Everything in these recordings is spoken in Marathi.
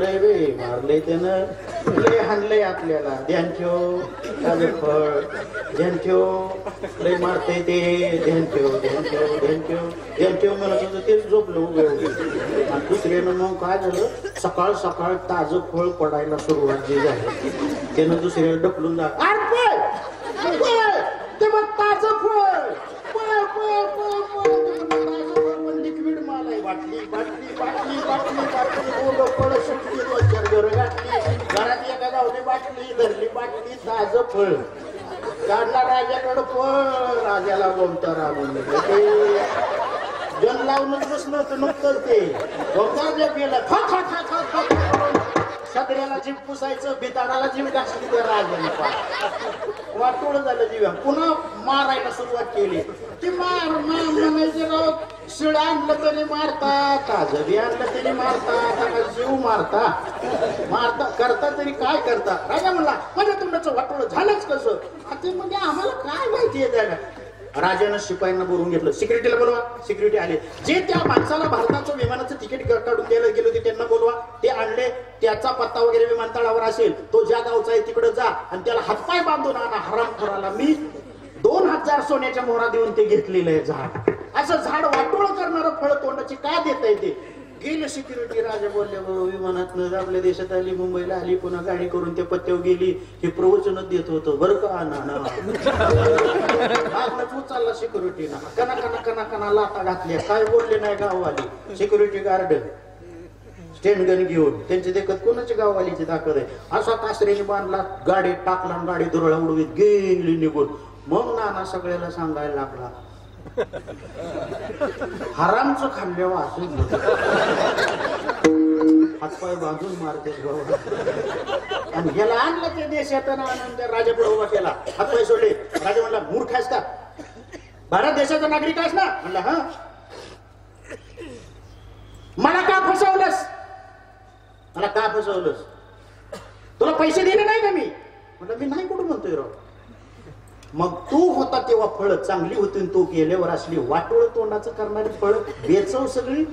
मारलंय बे, मारलंय त्यानं, लय हाणलंय आपल्याला. ध्यान ठेव, ताजं फळ, ध्यान ठेव, लय मारतय ते, ध्यान ठेव, ध्यान ठेव, ध्यान ठेव, ध्यान ठेव म्हणत होतं तेच झोपलं उभे उभे. आणि दुसऱ्यानं मग काय झालं, सकाळ सकाळ ताजं फळ पडायला सुरुवात जी झाली, त्यानं दुसऱ्याला ढकलून जा, ते मग ताजं फळ, लिक्विड माल आहे. बाटली बाटली बाटली बाटली बाटली फळ सुटली, घर घातली, घरात एका गावली बाटली धरली, बाटली ताजं फळ काढला राजाकडं. फळ राजाला गोमतारा म्हणलं ते जन लावूनच बसलं होतं नुकतंच ते गोमतार गेलं, खा खा खा खा खा, सगळ्याला जीभ पुसायचं, बिताडाला जीभ घासली त्या राजाने. वाटोळ झालं जीवा. पुन्हा मारायला सुरुवात केली. ती मार म्हणायचे राव, शिळ आणलं तरी मारता, ताजं बी आणलं तरी मारता, जीव मारता मारता करता तरी काय करता. राजा म्हणला माझ्या तोंडाचं वाटोळ झालंच कसं. ते म्हणजे आम्हाला काय माहिती आहे त्याला. राजानं शिपायांना बोलवून घेतलं, सिक्युरिटीला बोलवा. सिक्युरिटी आले. जे त्या माणसाला भारताचं विमानाचं तिकीट काढून द्यायला गेले होते त्यांना बोलवा. ते आणले. त्याचा पत्ता वगैरे विमानतळावर असेल, तो ज्या गावचा आहे तिकडे जा आणि त्याला हातपाय बांधून आणा. हरामखोराला मी 2000 सोन्याच्या मोहरा देऊन ते घेतलेलं आहे झाड. असं झाड वाटोळ करणारं फळ तोंडाची काय देता येते. गेले सिक्युरिटी. राजा बोलले विमानात आपल्या देशात आली, मुंबईला आली, पुन्हा गाडी करून त्या पत्त्यावर गेली. हे प्रवचनच देत होतं बरं का. चालला सिक्युरिटी ना कना कना कना कना लाटा घातल्या. काय बोलले नाही गाववाली. सिक्युरिटी गार्ड स्टेन गन घेऊन त्यांची देखत कोणाची गाववालीची ताकद आहे. असा कासऱ्याने बांधला, गाडी टाकला, गाडी दुरळा उडवीत गेली निघून. मग नाना सगळ्याला सांगायला लागला, हरामचं खाल्ल्यावर असं हातपाय बांधून मारते आणि ह्याला आणलं ते देशात आनंद. राजा पुढे उभा केला, हातपाय सोडले. राजा म्हणला मूर्ख आहेस का, भारत देशाचा नागरिक आहेस ना. म्हणला हा. मला का फसवलंस, मला का फसवलंस, तुला पैसे दिले नाही का मी. म्हटलं मी नाही कुठं म्हणतोय राव. मग तू होता तेव्हा फळ चांगली होती, तू गेल्यावर असली वाटोळ तोंडाचं करणारी फळ बेचव सगळी.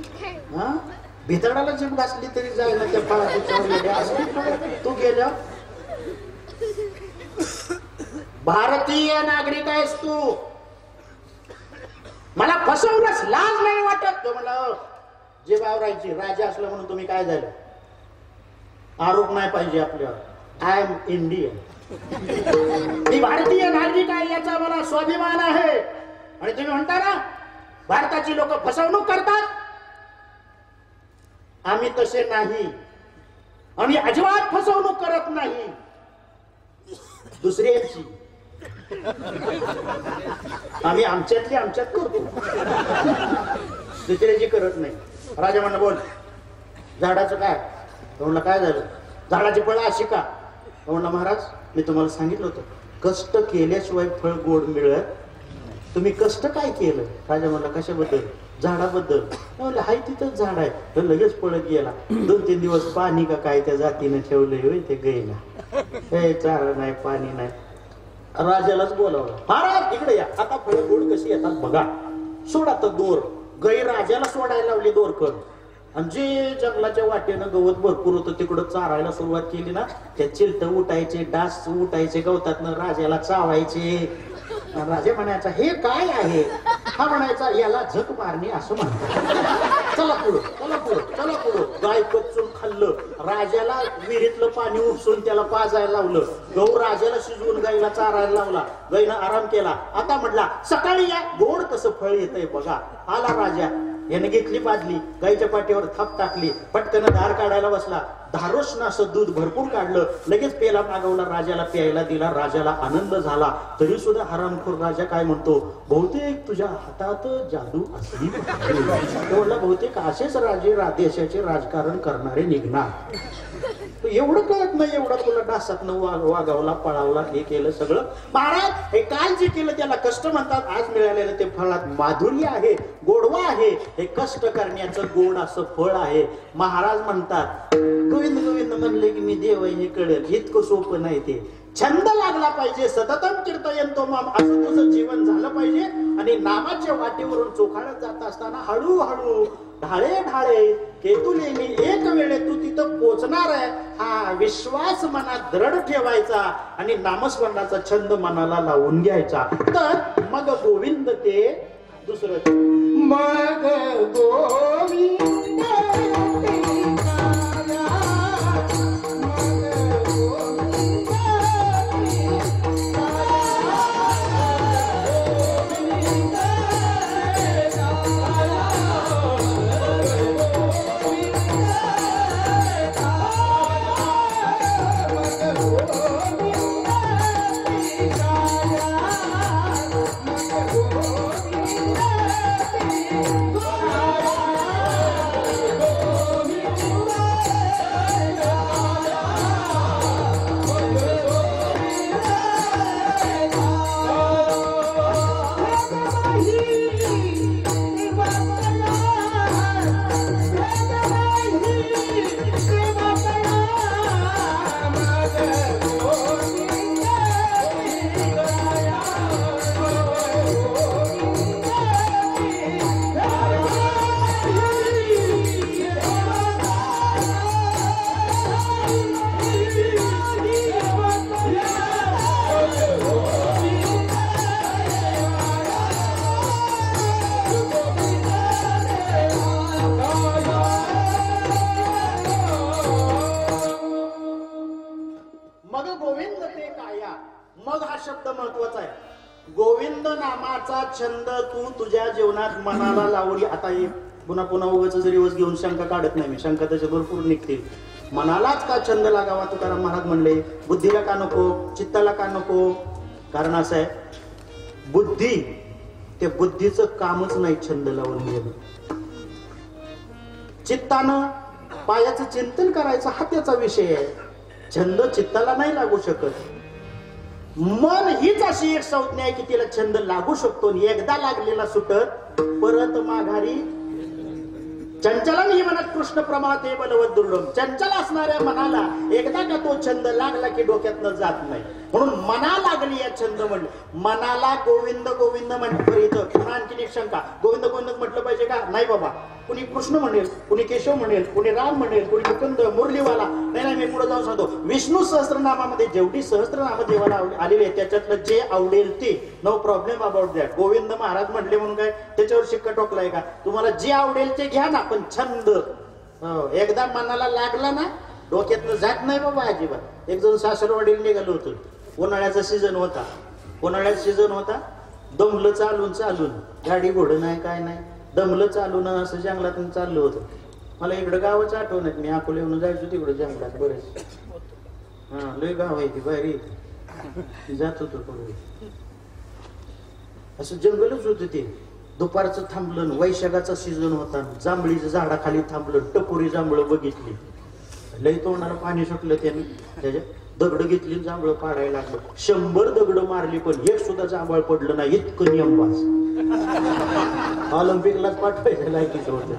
हा भितडाला जीभ घासली तरी जायला त्या फळाची तू गेल्या. भारतीय नागरिक आहेस तू, मला फसवलंस, लाज नाही वाटत. तो म्हणला जे वावरायची राजा असलं म्हणून तुम्ही काय झालं, आरोप नाही पाहिजे आपल्यावर. आय एम इंडियन, मी भारतीय नागरिक आहे याचा मला स्वाभिमान आहे. आणि तुम्ही म्हणता ना भारताची लोक फसवणूक करतात, आम्ही तसे नाही. आम्ही अजिबात फसवणूक करत नाही दुसऱ्याची, आम्ही आमच्यातली आमच्यात करतो, दुसऱ्याची करत नाही. राजा म्हणलं बोल झाडाचं काय. तो म्हणला काय झालं, झाडाची फळं अशी का. तो म्हणला महाराज मी तुम्हाला सांगितलं होतं कष्ट केल्याशिवाय फळ गोड मिळत, तुम्ही कष्ट काय केलं. राजा म्हणला कशाबद्दल, झाडाबद्दल. म्हणलं हाय तिथंच झाड आहे. तर लगेच पळत गेला. 2-3 दिवस पाणी का काय त्या जातीनं ठेवलंय होय ते गईला, हे चारा नाही पाणी नाही. राजालाच बोलावलं, महाराज इकडे या, आता फळ गोड कशी येतात बघा. सोडा तर दोर. गाई राजाला सोडायला लावली दोरकर. आणि जे जंगलाच्या वाटेनं गवत भरपूर होतं तिकडं चारायला सुरुवात केली ना, त्या चिलट उठायचे, डास उठायचे गवतातनं, राजाला चावायचे. राजा म्हणायचा हे काय आहे, हा म्हणायचा याला झक मारणे असं म्हणतात. चला पुढं चला पुढं चला पुढं. गाय कच्चून खाल्लं. राजाला विहिरीतलं पाणी उपसून त्याला पाजायला लावलं. गहू राजाला शिजवून गाईला चारायला लावला. गाईनं आराम केला. आता म्हटला सकाळी या, गोड कसं फळ येतंय बघा. आला राजा, याने घेतली पाजली, गाईच्या पाठीवर थाप टाकली, पटकन धार काढायला बसला. धारोष्ण असं दूध भरपूर काढलं. लगेच पेला मागवला, राजाला प्यायला दिला. राजाला आनंद झाला. तरी सुद्धा हरामखोर राजा काय म्हणतो, बहुतेक तुझ्या हातात जादू असली. म्हणला बहुतेक असेच राजे देशाचे राजकारण करणारे निघणार. एवढं कळत नाही, एवढं तुला डासातनं वागावला, पळावला, हे केलं सगळं. महाराज हे काल जे केलं त्याला कष्ट म्हणतात. आज मिळालेलं ते फळात माधुर्य आहे, गोडवा आहे. हे कष्ट करण्याचं गोड असं फळ आहे. महाराज म्हणतात गोविंद गोविंद म्हणले की मी देव हे कळेल, इतकं सोपं नाही ते. छंद लागला पाहिजे, सततम कीर्तयंतो माम, असं तुझं जीवन झालं पाहिजे. आणि नामाच्या वाटेवरून चोखाळत जात असताना हळूहळू ढाळे ढाळे केतुले मी एक वेळे तू तिथं पोचणार आहे हा विश्वास मनात दृढ ठेवायचा आणि नामस्मरणाचा छंद मनाला लावून घ्यायचा. तर मग गोविंद ते दुसरं मग गोविंद छंद तू तुझ्या जीवनात मनाला लावली. आता पुन्हा पुन्हा उगाच रिवर्स घेऊन शंका काढत नाही मी, शंका त्याच्या भरपूर निघतील. मनालाच का छंद लागावा तुकाराम महाराज म्हणले, बुद्धीला का नको, चित्ताला का नको? कारण असं आहे, बुद्धी ते बुद्धीचं कामच नाही छंद लावून घेणं. चित्तानं पायाचं चिंतन करायचं हा त्याचा विषय आहे. छंद चित्ताला नाही लागू शकत. मन हीच अशी एक संज्ञा आहे की तिला छंद लागू शकतो. एकदा लागलेला सुटत परत माघारी. चंचलन ही मनात कृष्ण प्रमाते बलवत दुर्लभ. चंचल असणाऱ्या मनाला एकदा का तो छंद लागला की डोक्यातनं जात नाही. म्हणून मना लागली या छंद म्हणले. मनाला गोविंद गोविंद म्हटलं इथं पुन्हा आणखी एक शंका, गोविंद गोविंद म्हटलं पाहिजे का? नाही बाबा. कुणी कृष्ण म्हणेल, कुणी केशव म्हणेल, कुणी राम म्हणेल, कुणी मुकुंद मुरलीवाला. नाही मी पुढे जाऊन सांगतो, विष्णू सहस्त्रनामामध्ये जेवढी सहस्त्रनाम देवाला आलेली आहे त्याच्यातलं जे आवडेल ते, no problem about that. Govind Maharaj म्हटले म्हणून काय त्याच्यावर शिक्का टोकलाय का? तुम्हाला जे आवडेल ते घ्या ना, पण छंद एकदा मनाला लागला ना डोक्यातनं जात नाही बाबा अजिबात. एक जण सासरवाडीला निघालो होतो, उन्हाळ्याचा सीझन होता. उन्हाळ्याचा सीझन होता, दमलं चालून चालून, गाडी घोडं नाही काय नाही, दमलं चालून असं जंगलातून चाललं होतं. मला इकडं गावाचं आठवण आहे, मी अकोला येऊन जायचो तिकडं जंगलात बरेच. हा लय गाव आहे ती बाहेर जात होतो पुढे. असं जंगलच होतं ते. दुपारचं थांबलं, वैशाखाचा सीझन होता, जांभळीच्या झाडाखाली थांबलं, टपोरी जांभळं बघितली. लय तोंडाला पाणी सुटलं त्याने. त्याच्या दगड घेतली, जांभळं पाडायला लागलं. 100 दगड मारली पण एक सुद्धा जांभळ पडलं नाही. इतकं नियमबाज. ऑलिम्पिकलाच पाठवायचं लायकीचं होतं.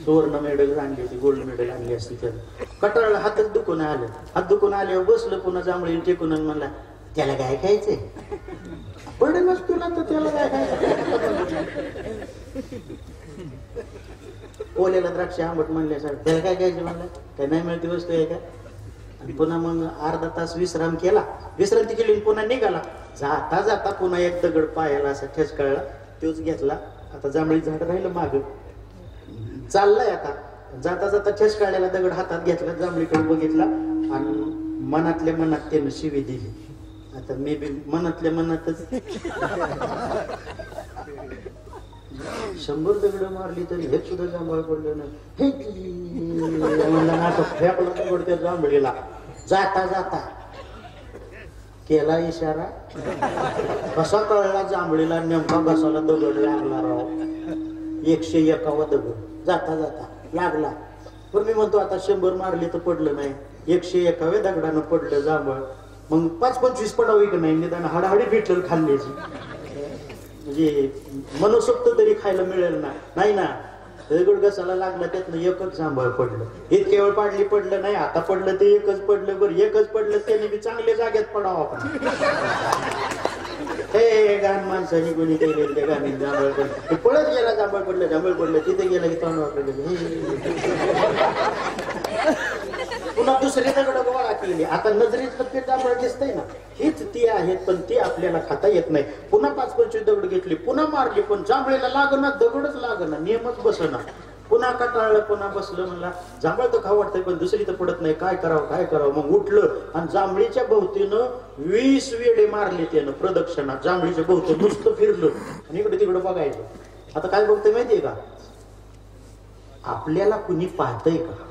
सुवर्ण मेडल आणली होती, गोल्ड मेडल आणली असती तर. कटाळला हातच दुखून आलं. हात दुखून आल्यावर बसलं पुन्हा जांभळी टेकून म्हणला, त्याला काय खायचंय? पडेलच तुला तर त्याला काय खायचं? ओल्याला द्राक्ष आंबट म्हणल्यासारखं त्याला काय खायचं म्हणलं? काय नाही मिळते वस्तू आहे का? आणि पुन्हा मग अर्धा तास विश्राम केला. विश्रांती केली पुन्हा निघाला. जाता जाता पुन्हा एक दगड पायाला असा ठेचकाळला, तोच घेतला. आता जांभळी झाड राहिलं माग, चाललाय आता. जाता जाता ठेचकाळलेला दगड हातात घेतला, जांभळीकडे बघितला आणि मनातल्या मनात त्यानं शिवी दिली. आता मी बी मनातल्या मनातच 100 दगड मारली तरी हे सुद्धा जांभळ पडलं नाही. फेकला दगड त्या जांभळीला. जाता जाता केला इशारा. कसा कळला जांभळीला नेमका बसाला दगड लागला राव. 101वा दगड जाता जाता लागला. पण मी म्हणतो आता 100 मारली तर पडलं नाही, 101व्या दगडानं पडलं जांभळ. मग 5-25 पडावी की नाही, निदान हाडाहाडी भेटलं खाल्ल्याची. म्हणजे मनसोक्त तरी खायला मिळेल ना. नाही ना, दगड घसाला लागला त्यातनं एकच जांभळ पडलं. इतके वेळ पाडली पडलं नाही, आता पडलं ते एकच पडलं. बरं एकच पडलं त्याने बी चांगल्या जागेत पडावं आपण. हे गाण माणसाने कोणी केलेलं त्या गाणी जांभळ पडलं, पळत गेला जांभळ पडलं, जांभळ पडलं, तिथे गेला की तोंड वाकडलं. पुन्हा दुसरी दगड गोळा केली. आता नजरेत ते जांभळ दिसतंय ना, हीच ती आहेत, पण ती आपल्याला खाता येत नाही. पुन्हा 5-25 दगड घेतली, पुन्हा मारली, पण जांभळीला लागना, दगडच लागना, नियमच बसना. पुन्हा कंटाळलं, पुन्हा बसलं, म्हणला जांभळ तर खाऊ वाटतंय पण दुसरी तर पडत नाही, काय करावं. मग उठलं आणि जांभळीच्या भोवतीनं 20 वेडे मारले त्यानं प्रदक्षिणा. जांभळीच्या भोवती नुसतं फिरलं आणि इकडे तिकडे बघायचं. आता काय बघतोय माहितीये का, आपल्याला कुणी पाहतय का?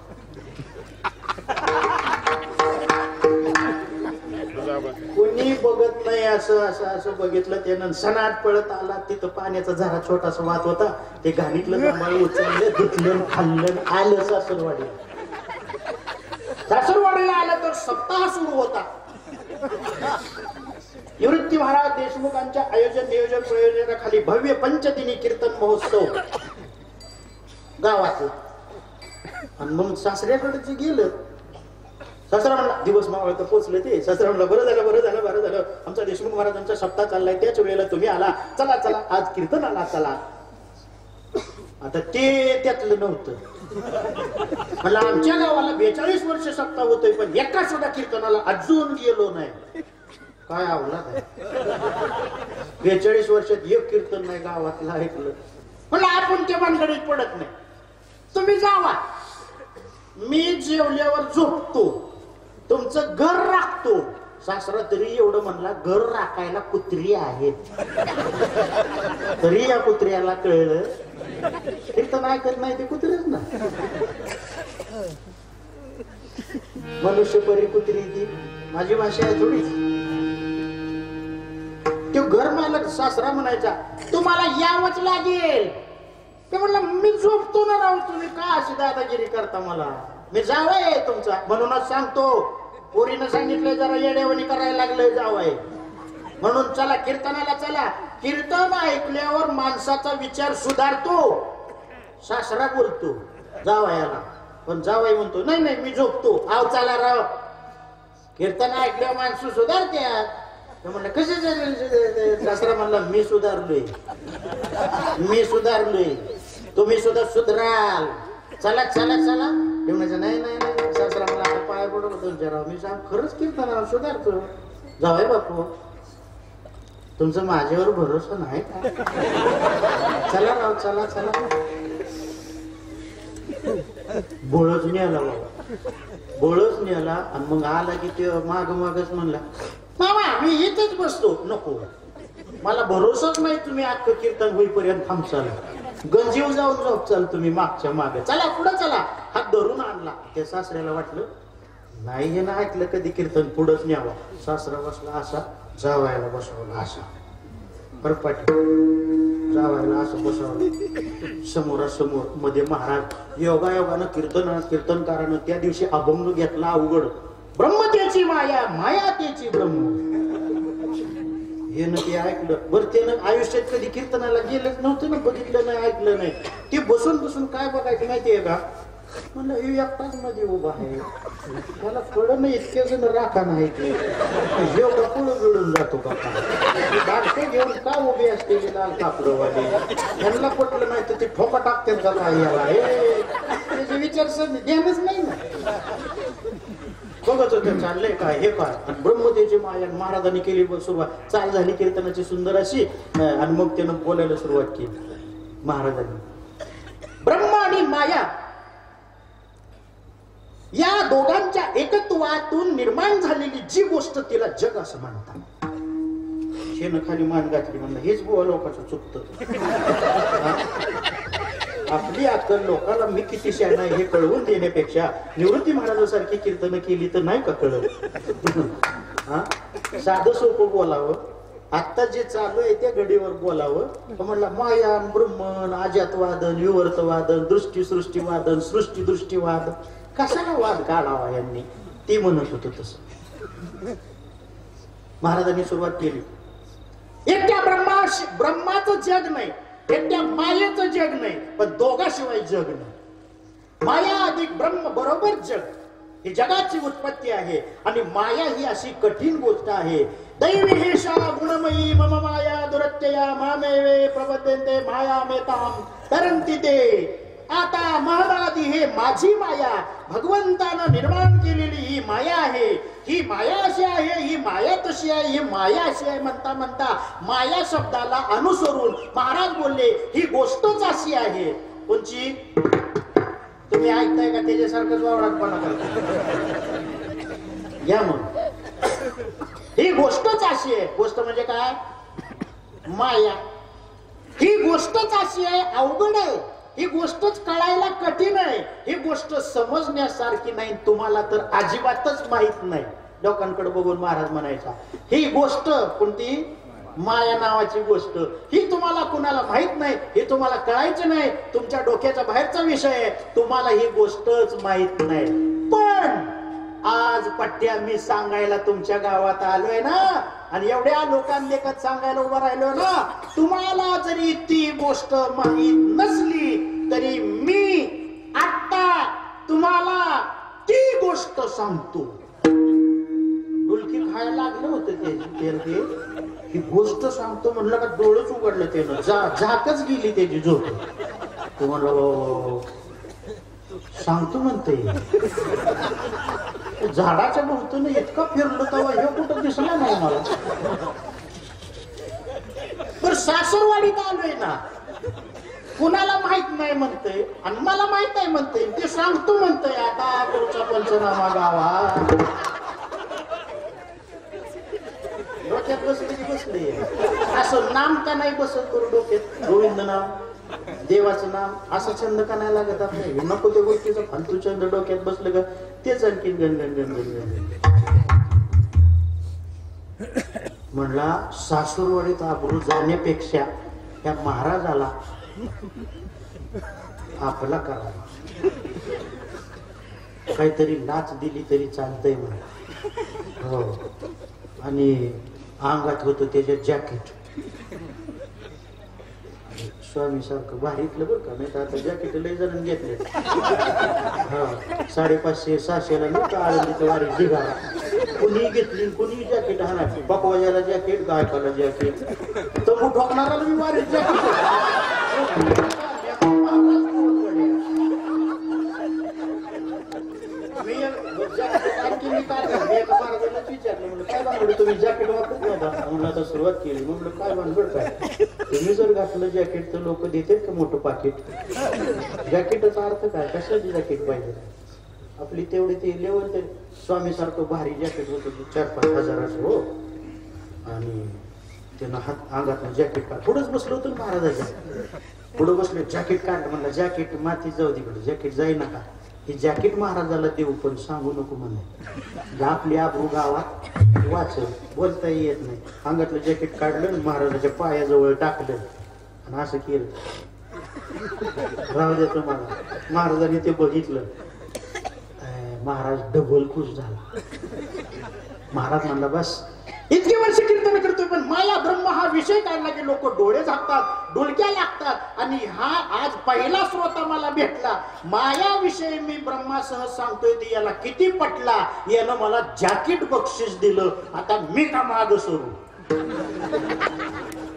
कुणी बघत नाही. असं बघितलं त्यानं, सनाट पळत आला. तिथं पाण्याचा झरा छोटासा वाहत होता. ते घाणीतलं जांभळ उचललं, धुतलं, खाल्लं, आलं सासरवाडीला. सासरवाडीला आलं तर सप्ताह सुरू होता. निवृत्ती महाराज देशमुखांच्या आयोजन नियोजन प्रयोजनाखाली भव्य पंचदिनी कीर्तन महोत्सव गावातला. आणि मग सासऱ्याकडे जे गेलं, सासरा म्हणला दिवस मावळ तर पोचले ते. सासरा म्हणला बरं झालं आमचा देशमुख महाराजांचा सप्ताह चाललाय, त्याच वेळेला तुम्ही आला, चला आज कीर्तनाला चला. आता ते त्यातलं नव्हतं. मला आमच्या गावाला 42 वर्ष सप्ताह होतोय, पण एका सुद्धा कीर्तनाला अजून गेलो नाही. काय आवडला काय, 42 वर्षात एक कीर्तन नाही गावातलं ऐकलं. म्हणलं आपण त्या भानगडीत पडत नाही, तुम्ही जावा, मी जेवल्यावर झोपतो, तुमचं घर राखतो. सासरा तरी एवढं म्हणला, घर राखायला कुत्री आहेत. तरी या कुत्र्याला कळलं कीर्तन ऐकत नाही ते कुत्रेच ना. मनुष्य परी कुत्री ती माझी भाषा आहे थोडीच. तो घर मालक सासरा म्हणायचा, तुम्हाला यावंच लागेल. ते म्हणलं मी झोपतो ना राहू, तुम्ही का अशी दादागिरी करता मला, मी जावय तुमचा. म्हणूनच सांगतो, पोरीनं सांगितलंय जरा येडेवणी करायला लागलंय जावय म्हणून. चला कीर्तनाला चला. कीर्तन ऐकल्यावर माणसाचा विचार सुधारतो. सासरा बोलतो जावयाला, पण जावई म्हणतो नाही मी झोपतो. आव चला राव, कीर्तन ऐकल्यावर माणसं सुधारत्यात. म्हणलं कसे? सासरा म्हणला मी सुधारलोय, तुम्ही सुद्धा सुधराल. चला ते म्हणायचं नाही. सासरा मला आता पाय पडत तुमच्या राव, मी सांग खरंच कीर्तनाला सुधारतो. जावई बापू, तुमचं माझ्यावर भरोसा नाही का? चला राव, चला. बोळच नेला आणि मग आला की ते मागच म्हणला, मामा मी इथेच बसतो. नको, मला भरोसाच नाही तुम्ही अख्खं कीर्तन होईपर्यंत थांबचाल. गंजीव जाऊन झोपचाल तुम्ही मागच्या मागे. चला पुढं चला. हात धरून आणला. त्या सासऱ्याला वाटलं नाही हे ना ऐकलं कधी कीर्तन, पुढंच न्यावा. सासरा बसला असा, जावायला बसवला असा, परपाटी जावायला असं बसवलं समोरासमोर. मध्ये महाराज योगायोगानं कीर्तनकारानं त्या दिवशी अभंग घेतला अवघड. ब्रह्म त्याची माया, माया त्याची ब्रह्म. हे न ते ऐकलं. बरं त्यानं आयुष्यात कधी कीर्तनाला गेलंच नव्हतं ना, बघितलं नाही, ऐकलं नाही. ते बसून काय बघायचं माहितीये का, म्हणलं हे एकटाच मध्ये उभा आहे, मला कळलं नाही इतके जण राखा नाही एवढं पुढं मिळून जातो का? दाखते घेऊन का उभी असते लाल कापडवाले, त्यांना पटलं नाही तर ते ठोका टाकते का काय याला, त्याचे विचार ध्यानच नाही ना. बघत होतं चाललंय काय हे काय. ब्रह्मदेवची माया महाराजांनी केली सुरुवात. चाल झाली कीर्तनाची सुंदर अशी, आणि मग त्यानं बोलायला सुरुवात केली महाराजांनी. ब्रह्म आणि माया या दोघांच्या एकत्वातून निर्माण झालेली जी गोष्ट तिला जग असं म्हणतात. शेण खाली मान घातली म्हणलं हेच बुवा लोकांचं चुकतं. आपली अक्कल लोकांना मी किती शहाणा हे कळवून देण्यापेक्षा निवृत्ती महाराजांसारखी कीर्तन केली तर नाही का कळत. साधं सोपं बोलावं. आता जे चालू आहे त्या घडीवर बोलावं. म्हणला मायान ब्रह्मन अजातवादन विवर्तवादन दृष्टी सृष्टीवादन सृष्टी दृष्टीवाद कशाला वाद काढावा यांनी, ते म्हणत होत. तसं महाराजांनी सुरुवात केली. एकट्या ब्रह्माचं जग नाही, एकट्या मायेचं जग नाही, पण दोघाशिवाय जग नाही. माया अधिक ब्रह्म बरोबर जग, ही जगाची उत्पत्ती आहे. आणि माया ही अशी कठीण गोष्ट आहे. दैवी हेषा गुणमयी मम माया दुरत्यया मामेवे प्रपद्यन्ते माया मेताम तरंती ते. आता महाराजी हे माझी माया भगवंतानं निर्माण केलेली ही माया अशी आहे, ही माया तशी आहे, ही माया अशी आहे म्हणता म्हणता माया शब्दाला अनुसरून महाराज बोलले ही गोष्टच अशी आहे. कोणची? तुम्ही ऐकताय का? त्याच्यासारखंच वावडाटपणा करता. घ्या मग. ही गोष्टच अशी आहे. गोष्ट म्हणजे काय? माया. ही गोष्टच अशी आहे, अवघड आहे. ही गोष्टच कळायला कठीण आहे. ही गोष्ट समजण्यासारखी नाही. तुम्हाला तर अजिबातच माहित नाही. लोकांकडे बघून महाराज म्हणायचा ही गोष्ट कोणती? माया नावाची गोष्ट. ही तुम्हाला कुणाला माहित नाही, हे तुम्हाला कळायचं नाही. तुमच्या डोक्याच्या बाहेरचा विषय आहे. तुम्हाला ही गोष्टच माहित नाही. पण आज पट्ट्या मी सांगायला तुमच्या गावात आलोय ना, आणि एवढ्या लोकांदेखत सांगायला उभं राहिलो ना, तुम्हाला जरी ती गोष्ट माहित नसली तरी मी आता तुम्हाला ती गोष्ट सांगतो. डुलकी खायला लागलं होतं ते ही गोष्ट सांगतो म्हणलं का डोळंच उघडलं त्यानं. झाकच गेली त्याची झोप. तो म्हणलं सांगतो म्हणते. झाडाच्या भोवतीने इतका फिरलो तेव्हा हे कुठं दिसला नाही मला. पण सासरवाडीत आलोय ना, कुणाला माहित नाही म्हणतंय आणि मला माहित नाही म्हणतंय. ते सांगतो म्हणतंय. आता पुढचा पंचनामा गावा डोक्यात बसले. असं नाम का नाही बसत करू डोक्यात? गोविंद नाम, देवाचं नाम, असा छंद का नाही लागत आपल्याला? नको त्या गोष्टीचा फालतू छंद डोक्यात बसलं का तेच आणखी गण. म्हणला सासूरवाडीत आबरू जाण्यापेक्षा त्या महाराजाला आपला करा, काहीतरी लाच दिली तरी चालतंय म्हणा. हो. आणि अंगात होतं त्याच्या जॅकेट. स्वामी सारखं भारीतलं बरं का. नाही तर आता जॅकेट लय जण घेतले. हा 550 600ला नव्हतं आळंदीचं वारी जिगाला. कुणी घेतली कुणी जॅकेट हाणायची. बकवाजाला जॅकेट, गायकाला जॅकेट, तंबू ठोकणाराला मी वारी जॅकेट. तुम्ही जॅकेट वापरत नव्हता म्हणून आता सुरुवात केली. म्हणलं काय भानगड काय? तुम्ही जर घातलं जॅकेट तर लोक देतात का मोठं पाकिट? जॅकेटचा अर्थ काय? कशाची जॅकेट पाहिजे? आपली तेवढी ते लेवल. ते स्वामी सारखं भारी जॅकेट होतं 4-5 हजाराचं. हो. आणि त्यानं हात अंगात जॅकेट काढ. पुढंच बसलो होतो महाराजाच्या. पुढं बसलो, जॅकेट काढ म्हणलं. जॅकेट माती जाऊ तिकडे, जॅकेट जाई नका. हे जॅकेट महाराजाला देऊ पण सांगू नको म्हणे. आपली आबरू गावात वाचल, बोलता येत नाही. अंगातलं जॅकेट काढलं, महाराजाच्या पायाजवळ टाकलं आणि असं केलं. राहू देतो मला. महाराजांनी ते बघितलं. महाराज डबल खुश झाला. महाराज म्हणला बस इतके वर्ष कीर्तन करतोय पण माया ब्रह्म हा विषय काढला की लोक डोळे झाकतात, डोलक्या लागतात. आणि हा आज पहिला श्रोता मला भेटला. माया विषय मी ब्रह्मासह सांगतोय ते याला किती पटला. यानं मला जॅकेट बक्षीस दिलं. आता मी का माग सरू?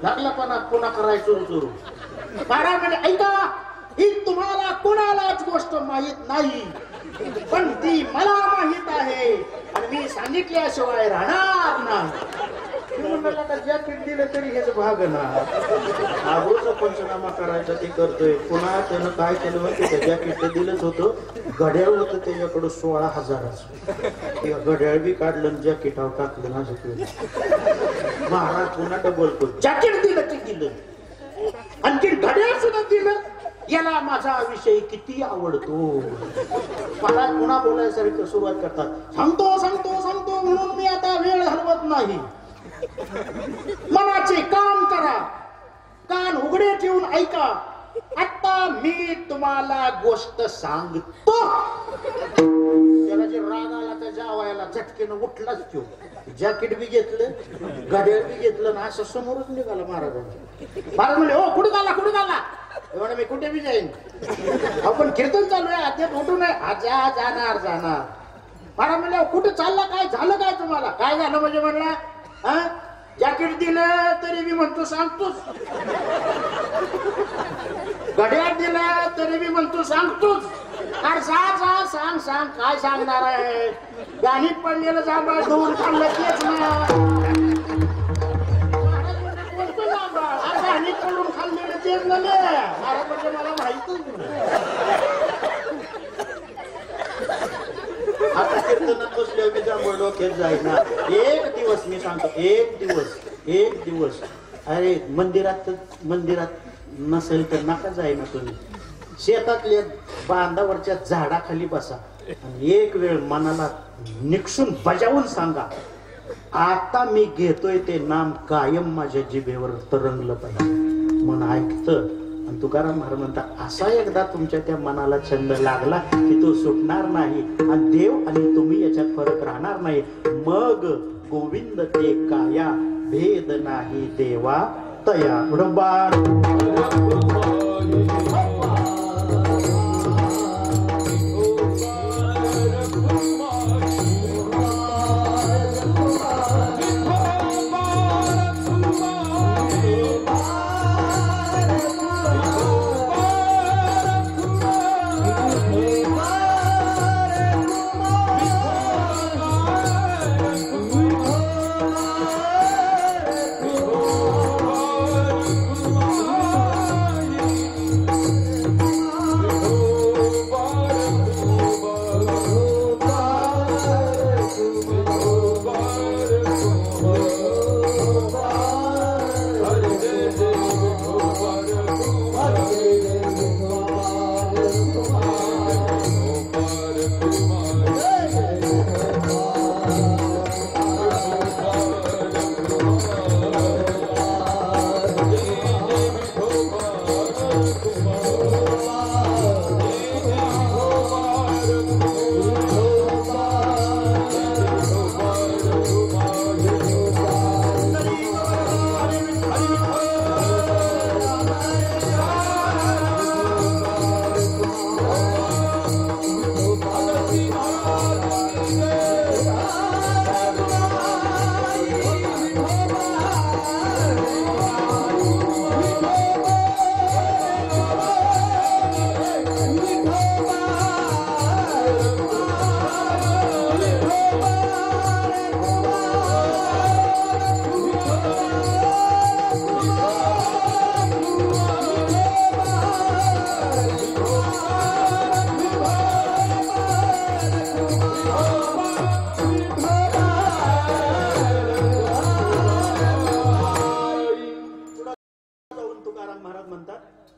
लागला पण पुन्हा करायचं सुरू. महाराज म्हणे ऐका, ही तुम्हाला कोणालाच गोष्ट माहित नाही पण ती मला माहित आहे आणि मी सांगितल्याशिवाय राहणार नाही. जॅकेट दिलं तरी हेच भाग ना. आबरूचा पंचनामा करायचा ते करतोय. पुन्हा त्यानं काय केलं माहिती? त्या जॅकेट दिलंच होतं. घड्याळ होतं त्याच्याकडं 16,000. घड्याळ बी काढलं, जॅकेटावर टाकलं. असं केलं. महाराज पुन्हा डबल करून जॅकेट दिलं ते दिलं, आणखी घड्याळ सुद्धा दिलं. याला माझा विषय किती आवडतो. महाराज पुन्हा बोलायसारखं सुरुवात करतात. सांगतो सांगतो सांगतो म्हणून मी आता वेळ घालवत नाही. मनाचे काम करा, कान उघडे ठेवून ऐका. आता मी तुम्हाला गोष्ट सांगतो. त्याला जे राग आला त्या जावायला झटकेनं उठलाच तो. जॅकेट बी घेतलं, घड्याळ बी घेतलं ना असं समोरच निघाला महाराजांच्या. महाराज म्हणले हो कुठे झाला कुठे झाला? एवढं मी कुठे बी जाईन. आपण कीर्तन चालू आहे, अध्यात उठू नये. आजा जाणार जाणार. महाराज म्हणले कुठे चालला? काय झालं काय तुम्हाला? काय झालं म्हणजे म्हणला जॅकेट दिलं तरी मी म्हणतो सांगतोच, घड्याळ दिलं तरी मी म्हणतो सांगतोच. अरे सांग सांग सांग काय सांगणार आहे? गाणीत पडलेलं जांभळ धुवून खाल्लं तेच ना. गाणीत पडून खाल्लेलं तेच ना. अरे म्हणजे मला माहितच नाही. आता कीर्तनात बसल्यावर मी जांभळ डोक्यात जाईना. एक दिवस मी सांगतो, एक दिवस अरे मंदिरात नसेल तर नका जाईना तुम्ही. शेतातल्या बांधावरच्या झाडाखाली बसा आणि एक वेळ मनाला निक्षून बजावून सांगा, आता मी घेतोय ते नाम कायम माझ्या जिभेवर तरंगलं पाहिजे. मन ऐकतं आणि तुकाराम महाराज म्हणतात, असा एकदा तुमच्या त्या मनाला छंद लागला की तो सुटणार नाही आणि देव आणि तुम्ही याच्यात फरक राहणार नाही. मग गोविंद ते काया भेद नाही देवा तया.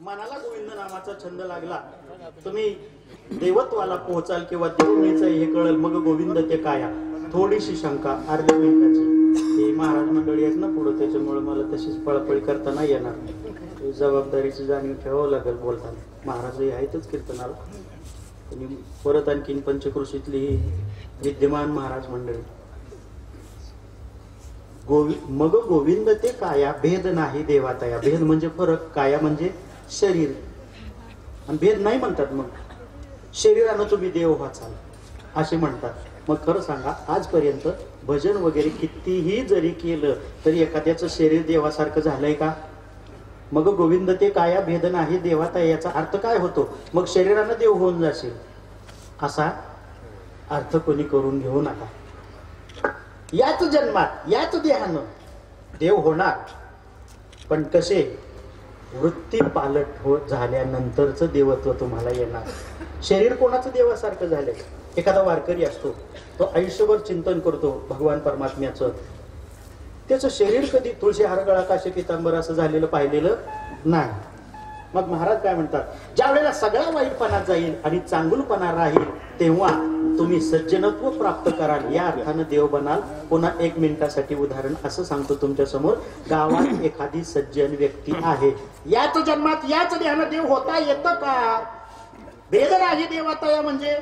मनाला गोविंद नामाचा छंद लागला, तुम्ही देवत्वाला पोहोचाल किंवा देवणीचं हे कळल. मग गोविंद ते काया. थोडीशी शंका अर्ध्या मिनिटाची. हे महाराज मंडळी आहेत ना पुढं, त्याच्यामुळे मला तशीच पळपळी करता नाही येणार. जबाबदारीची जाणीव ठेवावं लागेल बोलताना. महाराजही आहेतच कीर्तनाला. आणि परत आणखीन पंचकृषीतली विद्यमान महाराज मंडळी. मग गोविंद ते काया भेद नाही देवातया. भेद म्हणजे फरक, काया म्हणजे शरीर, आणि भेद नाही म्हणतात. मग शरीरानं तुम्ही देव व्हाचाल असे म्हणतात. मग खरं सांगा, आजपर्यंत भजन वगैरे कितीही जरी केलं तरी एखाद्याचं शरीर देवासारखं झालंय का? मग गोविंद ते काया भेद नाही देवातया याचा अर्थ काय होतो? मग शरीरानं देव होऊन जाशील असा अर्थ कोणी करून घेऊ नका. याच जन्मात याच देहानं देव होणार, पण कसे? वृत्ती पालट होत झाल्यानंतरच देवत्व तुम्हाला येणार. शरीर कोणाचं देवासारखं झालंय? एखादा वारकरी असतो, तो आयुष्यभर चिंतन करतो भगवान परमात्म्याचं. त्याचं शरीर कधी तुळशी हार गळा काशी पितांबर असं झालेलं पाहिलेलं नाही. मग महाराज काय म्हणतात, ज्या वेळेला सगळा वाईटपणा जाईल आणि चांगुलपणा राहील तेव्हा तुम्ही सज्जनत्व प्राप्त कराल. या अर्थानं देव बनाल. पुन्हा 1 मिनिटासाठी उदाहरण असं सांगतो तुमच्या समोर. गावात एखादी सज्जन व्यक्ती आहे, याच जन्मात याच देहानं देव होता येतं का? भेद नाही देवातया म्हणजे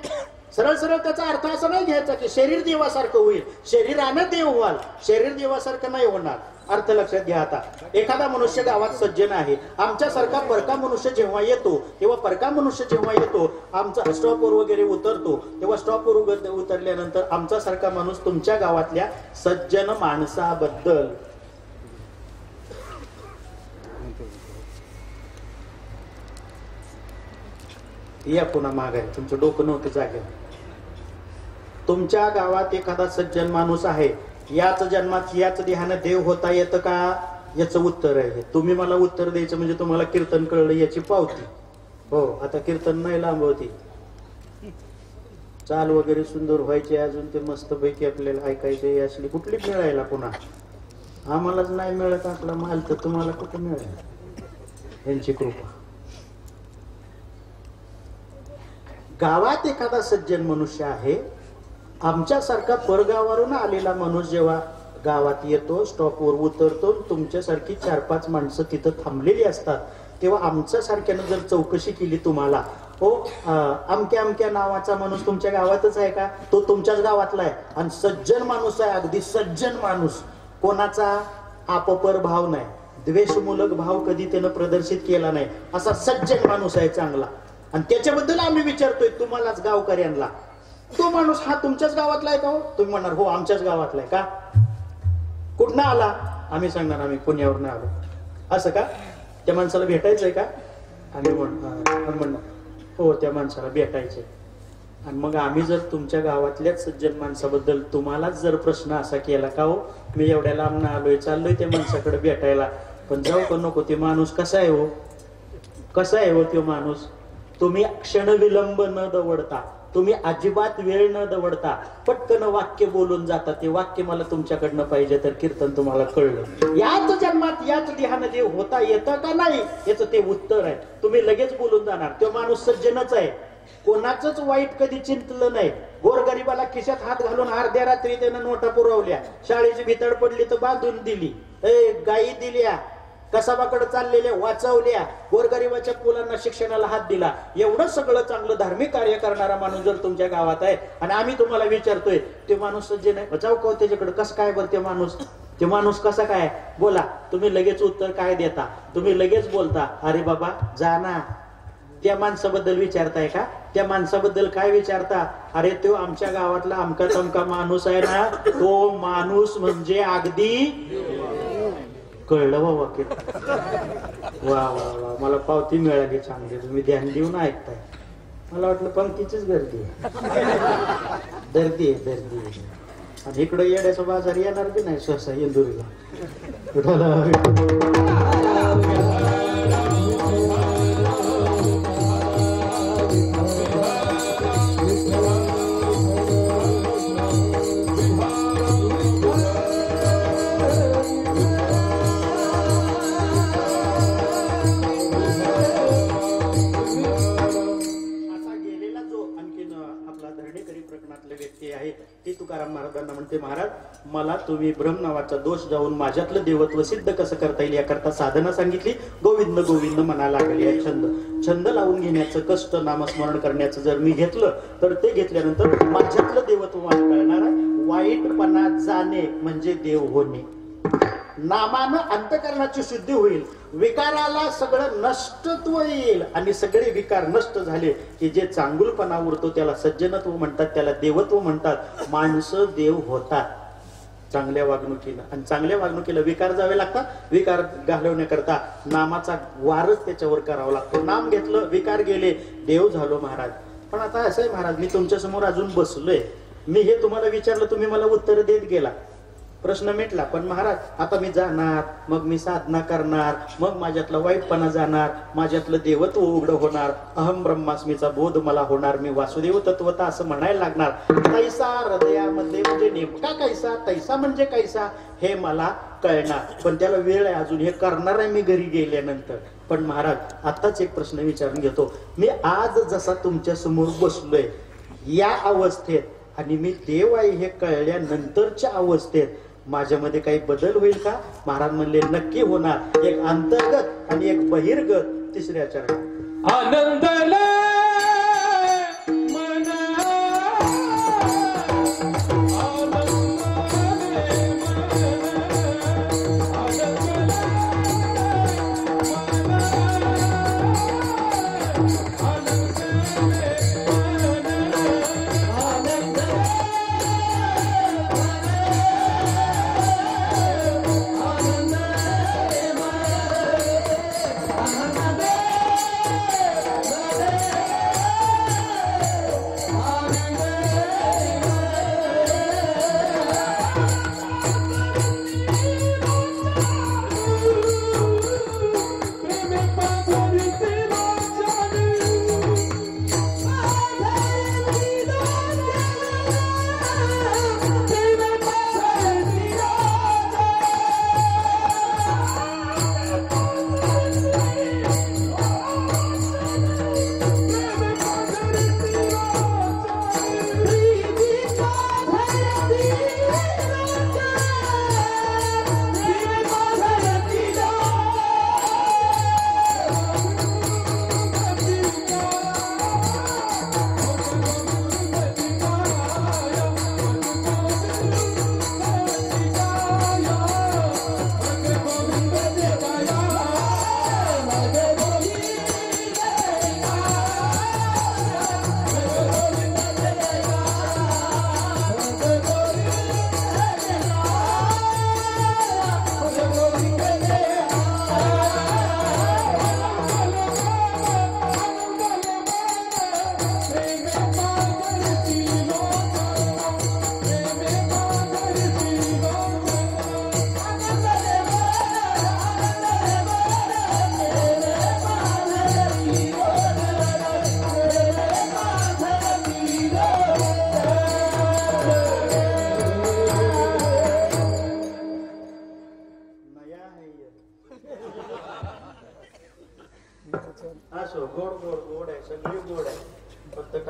सरळ सरळ त्याचा अर्थ असा नाही घ्यायचा की शरीर देवासारखं होईल. शरीरानं देव व्हाल, शरीर देवासारखं नाही होणार. अर्थ लक्षात घ्या. आता एखादा मनुष्य गावात सज्जन आहे, आमच्यासारखा परका मनुष्य जेव्हा येतो तेव्हा परका मनुष्य जेव्हा येतो, आमचा स्टॉपवर वगैरे उतरतो तेव्हा स्टॉपवर उतरल्यानंतर आमचा सारखा माणूस तुमच्या गावातल्या सज्जन माणसाबद्दल या पुन्हा माघारी, तुमचं डोकं नव्हतं जागेवर. तुमच्या गावात एखादा सज्जन माणूस आहे, याच जन्मात याच देहानं देव होता येतं का, याचं उत्तर आहे. तुम्ही मला उत्तर द्यायचं म्हणजे तुम्हाला कीर्तन कळलं याची पावती. हो, आता कीर्तन नाही लांब होती, चाल वगैरे सुंदर व्हायचे, अजून ते मस्तपैकी आपल्याला ऐकायचे. असली कुठली मिळायला पुन्हा, आम्हालाच नाही मिळत आपला माल, तर तुम्हाला कुठं मिळेल, यांची कृपा. गावात एखादा सज्जन मनुष्य आहे, आमच्यासारखा परगावावरून आलेला माणूस जेव्हा गावात येतो, स्टॉपवर उतरतो, तुमच्यासारखी 4-5 माणसं तिथं थांबलेली असतात, तेव्हा आमच्या सारख्यानं जर चौकशी केली तुम्हाला, हो अमक्या अमक्या नावाचा माणूस तुमच्या गावातच आहे का, तो तुमच्याच गावातला आहे आणि सज्जन माणूस आहे, अगदी सज्जन माणूस, कोणाचा आपपर भाव नाही, द्वेषमूलक भाव कधी त्यानं प्रदर्शित केला नाही, असा सज्जन माणूस आहे चांगला, आणि त्याच्याबद्दल आम्ही विचारतोय तुम्हालाच गावकऱ्यांना, तो माणूस हा तुमच्याच गावातला आहे का हो? तुम्ही म्हणणार हो आमच्याच गावातला आहे. का, कुठनं आला? आम्ही सांगणार आम्ही पुण्यावरून आलो. असं का? त्या माणसाला भेटायचंय का? आम्ही म्हणणार हो त्या माणसाला भेटायचंय. आणि मग आम्ही जर तुमच्या गावातल्याच सज्जन माणसाबद्दल तुम्हालाच जर प्रश्न असा केला का हो मी एवढ्या लांब आलोय, चाललोय त्या माणसाकडे भेटायला, पण जाऊ का नको, ते माणूस कसा आहे हो, कसा आहे हो तो माणूस, तुम्ही क्षण विलंब न दवडता, तुम्ही अजिबात वेळ न दवडता पटकन वाक्य बोलून जाता, ते वाक्य मला तुमच्याकडनं पाहिजे, तर कीर्तन तुम्हाला कळलं, याच जन्मात याच देहानं देव होता येतं का नाही याचं ते उत्तर आहे. तुम्ही लगेच बोलून जाणार तो माणूस सज्जनच आहे, कोणाचंच वाईट कधी चिंतलं नाही, गोरगरिबाला खिशात हात घालून अर्ध्या रात्री त्यानं नोटा पुरवल्या, शाळेची भितड पडली तर बांधून दिली, गायी दिल्या, कसाबाकडे चाललेल्या वाचवल्या, गोरगरिबाच्या मुलांना शिक्षणाला हात दिला, एवढं सगळं चांगलं धार्मिक कार्य करणारा माणूस जर तुमच्या गावात आहे आणि आम्ही तुम्हाला विचारतोय ते माणूस सज्जन आहे, जाऊ का त्याच्याकडे, कसं काय बरं ते माणूस कसा काय, बोला. तुम्ही लगेच उत्तर काय देता, तुम्ही लगेच बोलता अरे बाबा जा ना. त्या माणसाबद्दल विचारताय का, त्या माणसाबद्दल काय विचारता, अरे तो आमच्या गावातला अमका तमका माणूस आहे ना, तो माणूस म्हणजे अगदी कळलं बाबा. वा वा वा, मला पावती मिळाली चांगली, तुम्ही ध्यान देऊन ऐकताय. मला वाटलं पंक्तीचीच गर्दी दर्दी आहे. आणि इकडं येड्याचा बाजार येणार की नाही सहसा इंदुरीला. तुकाराम महाराजांना म्हणते, महाराज मला तुम्ही ब्रह्म नावाचा दोष जाऊन माझ्यातलं देवत्व सिद्ध कसं करता येईल याकरता साधना सांगितली. गोविंद गोविंद म्हणा लागली आहे. छंद लावून घेण्याचं कष्ट, नामस्मरण करण्याचं जर मी घेतलं तर ते घेतल्यानंतर माझ्यातलं देवत्व मला कळणार आहे. वाईटपणा जाणे म्हणजे देव होणे. नामानं अंतकरणाची शुद्धी होईल, विकाराला सगळं नष्टत्व येईल आणि सगळे विकार नष्ट झाले की जे चांगुलपणा उरतो त्याला सज्जनत्व म्हणतात, त्याला देवत्व म्हणतात. माणसं देव होतात चांगल्या वागणुकीनं, आणि चांगल्या वागणुकीला विकार जावे लागतात. विकार घालवण्याकरता नामाचा वारच त्याच्यावर करावा लागतो. नाम घेतलं, विकार गेले, देव झालो महाराज. पण आता असं आहे महाराज, मी तुमच्या समोर अजून बसलोय, मी हे तुम्हाला विचारलं, तुम्ही मला उत्तर देत गेला, प्रश्न मिटला. पण महाराज आता मी जाणार, मग मी साधना करणार, मग माझ्यातला वाईटपणा जाणार, माझ्यातलं देवत्व उघड होणार, अहम ब्रह्मास्मीचा बोध मला होणार, मी वासुदेव तत्वता असं म्हणायला लागणार. कैसा हृदयामध्ये म्हणजे नेमका कैसा, तैसा म्हणजे कैसा हे मला कळणार. पण त्याला वेळ आहे अजून, हे करणार आहे मी घरी गेल्यानंतर. पण महाराज आताच एक प्रश्न विचारून घेतो. मी आज जसा तुमच्या समोर बसलोय या अवस्थेत, आणि मी देव आहे हे कळल्यानंतरच्या अवस्थेत माझ्यामध्ये काही बदल होईल का? महाराज म्हणले नक्की होणार. एक अंतर्गत आणि एक बहिर्गत. तिसऱ्या चरणात आनंद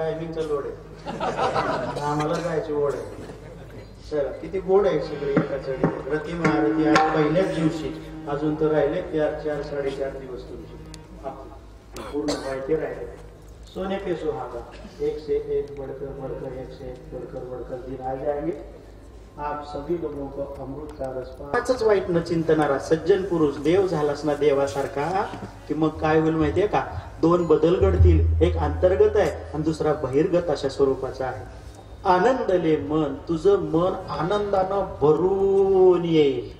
टायमिंगचा लोड आहे, आम्हाला जायची ओढ आहे. चला किती गोड आहे सगळे एका चढी. रती महारती आज पहिल्याच दिवशी, अजून तर राहिले 4 साडेचार दिवस तुमची पूर्ण माहिती राहिले. सोने पे सुहागा, एक से एक बढ़कर बढ़कर, एक से एक बढ़कर बढ़कर दिन आ जाएंगे. आप सभी लोगों को अमृत का रस पाचच वाईट न चिंतनारा सज्जन पुरुष देव झालास ना देवासारखा, की मग काय होईल माहितीये का, 2 बदल घडतील. एक अंतर्गत आहे आणि दुसरा बहिर्गत अशा स्वरूपाचा आहे. आनंदले मन, तुझं मन आनंदानं भरून येईल,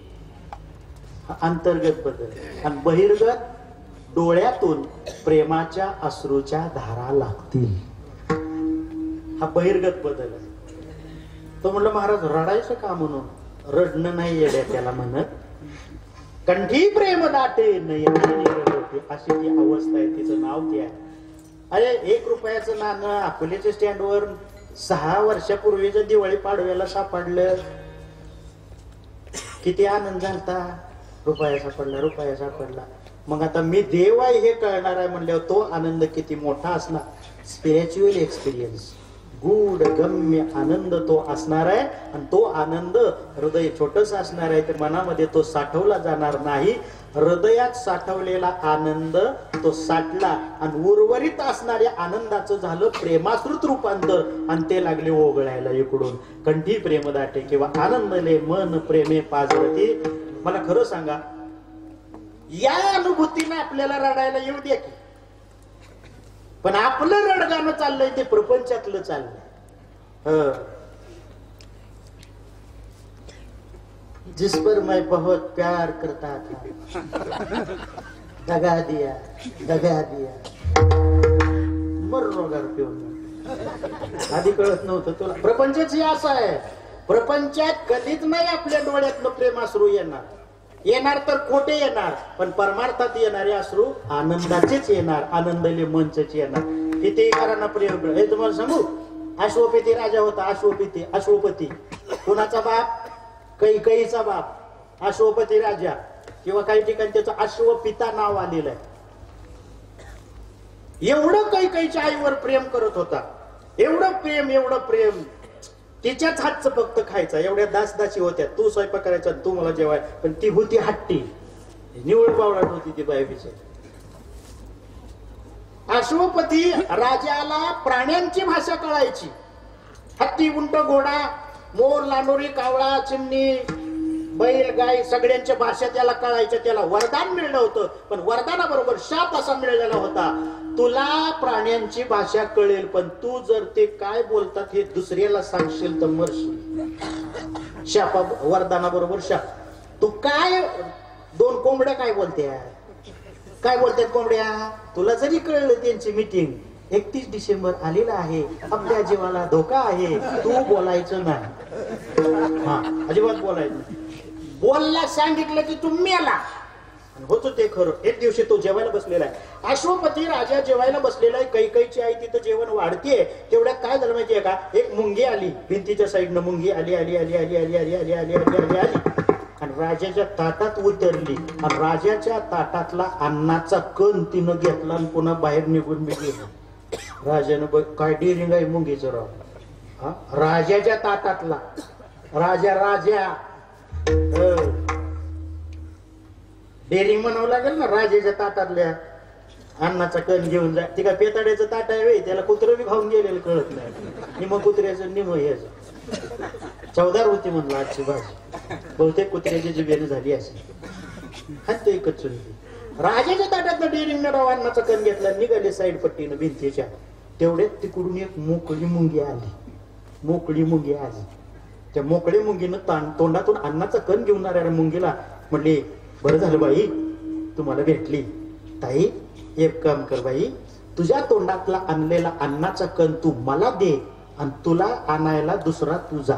हा अंतर्गत बदल. आणि बहिर्गत, डोळ्यातून प्रेमाच्या अश्रूच्या धारा लागतील, हा बहिर्गत बदल आहे. तो म्हणलं महाराज रडायचं का म्हणून, रडणं नाही येड्या त्याला म्हणत, कंठी प्रेम दाटे नयनी रडते, अशी ती अवस्था आहे, तिचं नाव ते आहे. अरे 1 रुपयाचं नाणं अकोल्याच्या स्टँडवर 6 वर्षापूर्वीच्या दिवाळी पाडव्याला सापडलं, किती आनंद झालता, रुपया सापडला. मग आता मी देव आहे हे कळणार आहे म्हणल्यावर तो आनंद किती मोठा असणार. स्पिरिच्युअल एक्सपिरियन्स, गूढ गम्य आनंद तो असणार आहे. आणि तो आनंद हृदय छोटस असणार आहे, तर मनामध्ये तो साठवला जाणार नाही. हृदयात साठवलेला आनंद तो साठला आणि उर्वरित असणाऱ्या आनंदाचं झालं प्रेमाश्रुत रूपांतर, आणि ते लागले ओघळायला इकडून. कंठी प्रेम दाटे किंवा आनंदले मन प्रेमे पाजरती. मला खरं सांगा, या अनुभूतीने आपल्याला रडायला येऊ द्या की, पण आपलं रडगाणं चाललंय ते प्रपंचातलं चाललंय. जिस पर मैं बहुत प्यार करता था, दगा दिया मरो घर पिऊन. आधी कळत नव्हतं तुला. प्रपंचाची असं आहे, प्रपंचात कधीच नाही आपल्या डोळ्यातलं प्रेमाश्रू येणार तर खोटे येणार, पण परमार्थात येणारे अश्रू आनंदाचेच येणार, आनंदले मनचेच येणार. किती करांना प्रयोग. हे तुम्हाला सांगू, अश्वपती राजा होता. अश्वपती कुणाचा बाप, कैकेयीचा बाप अश्वपती राजा, किंवा काही ठिकाणी त्याचं अश्वपिता नाव आलेलं आहे. एवढं कैकेयीच्या आईवर प्रेम करत होता, एवढं प्रेम, तिच्याच हातचं फक्त खायचं. एवढ्या दासदासी होत्या, तू स्वयंपाक करायचा, तू मला जेवाय. पण ती होती हट्टी, निवळ बावळाट होती ती बाई बिचारी. अश्वपती राजाला प्राण्यांची भाषा कळायची. हत्ती, उंट, घोडा, मोर, लांडोरी, कावळा, चिमणी, बैल, गाय, सगळ्यांच्या भाषा त्याला कळायच्या. त्याला वरदान मिळलं होतं, पण वरदानाबरोबर शाप असा मिळालेला होता, तुला प्राण्यांची भाषा कळेल, पण तू जर ते काय बोलतात हे दुसऱ्याला सांगशील तर मरशील. शापा वरदानाबरोबर शाप. तू काय 2 कोंबड्या काय बोलतात कोंबड्या, तुला जरी कळलं त्यांची मीटिंग 31 डिसेंबर आलेला आहे, आपल्या जीवाला धोका आहे, तू बोलायचं नाही. हा, अजिबात बोलायचं नाही. बोलला सांगितलं की तू मेला. होतं ते खरं. एक दिवशी तो जेवायला बसलेला आहे, अश्वपती राजा जेवायला बसलेला आहे. कैकेयीची आई तिथं जेवण वाढतेय. तेवढ्यात काय झालं माहितीये का, एक मुंगी आली भिंतीच्या साईडनं. मुंगी आली आणि राजाच्या ताटात उतरली. आणि राजाच्या ताटातला अन्नाचा कण तिनं घेतला आणि पुन्हा बाहेर निघून गेला. राजानं बघ, काय डेरिंग आहे मुंगीचं राव. हा, राजाच्या ताटातला राजा डेरिंग म्हणावं लागेल ना. राजाच्या ताटातल्या अन्नाचा कण घेऊन जा. ती काय पेताड्याचं ताट आहे, त्याला कुत्रं बी खाऊन गेलेलं कळत नाही. निम कुत्र्याचं निम ह्याचं. चवदार होती म्हणलं आजची भाजी, बहुतेक कुत्र्याची जिभेने झाली असेल. खाते एकच चुनती. राजाच्या ताटात डेरिंग राव अन्नाचा कण घेतला, निघाले साईड पट्टीनं भिंतीच्या. तेवढ्यात तिकडून एक मोकळी मुंगी आली. त्या मोकळी मुंगीनं तोंडातून अन्नाचा कण घेऊन आल्या मुंगीला म्हणले, बरं झालं बाई तुम्हाला भेटली. ताई एक काम कर बाई, तुझ्या तोंडातला आणलेला अन्नाचा कण तू मला दे, आणि तुला आणायला दुसरा तू जा.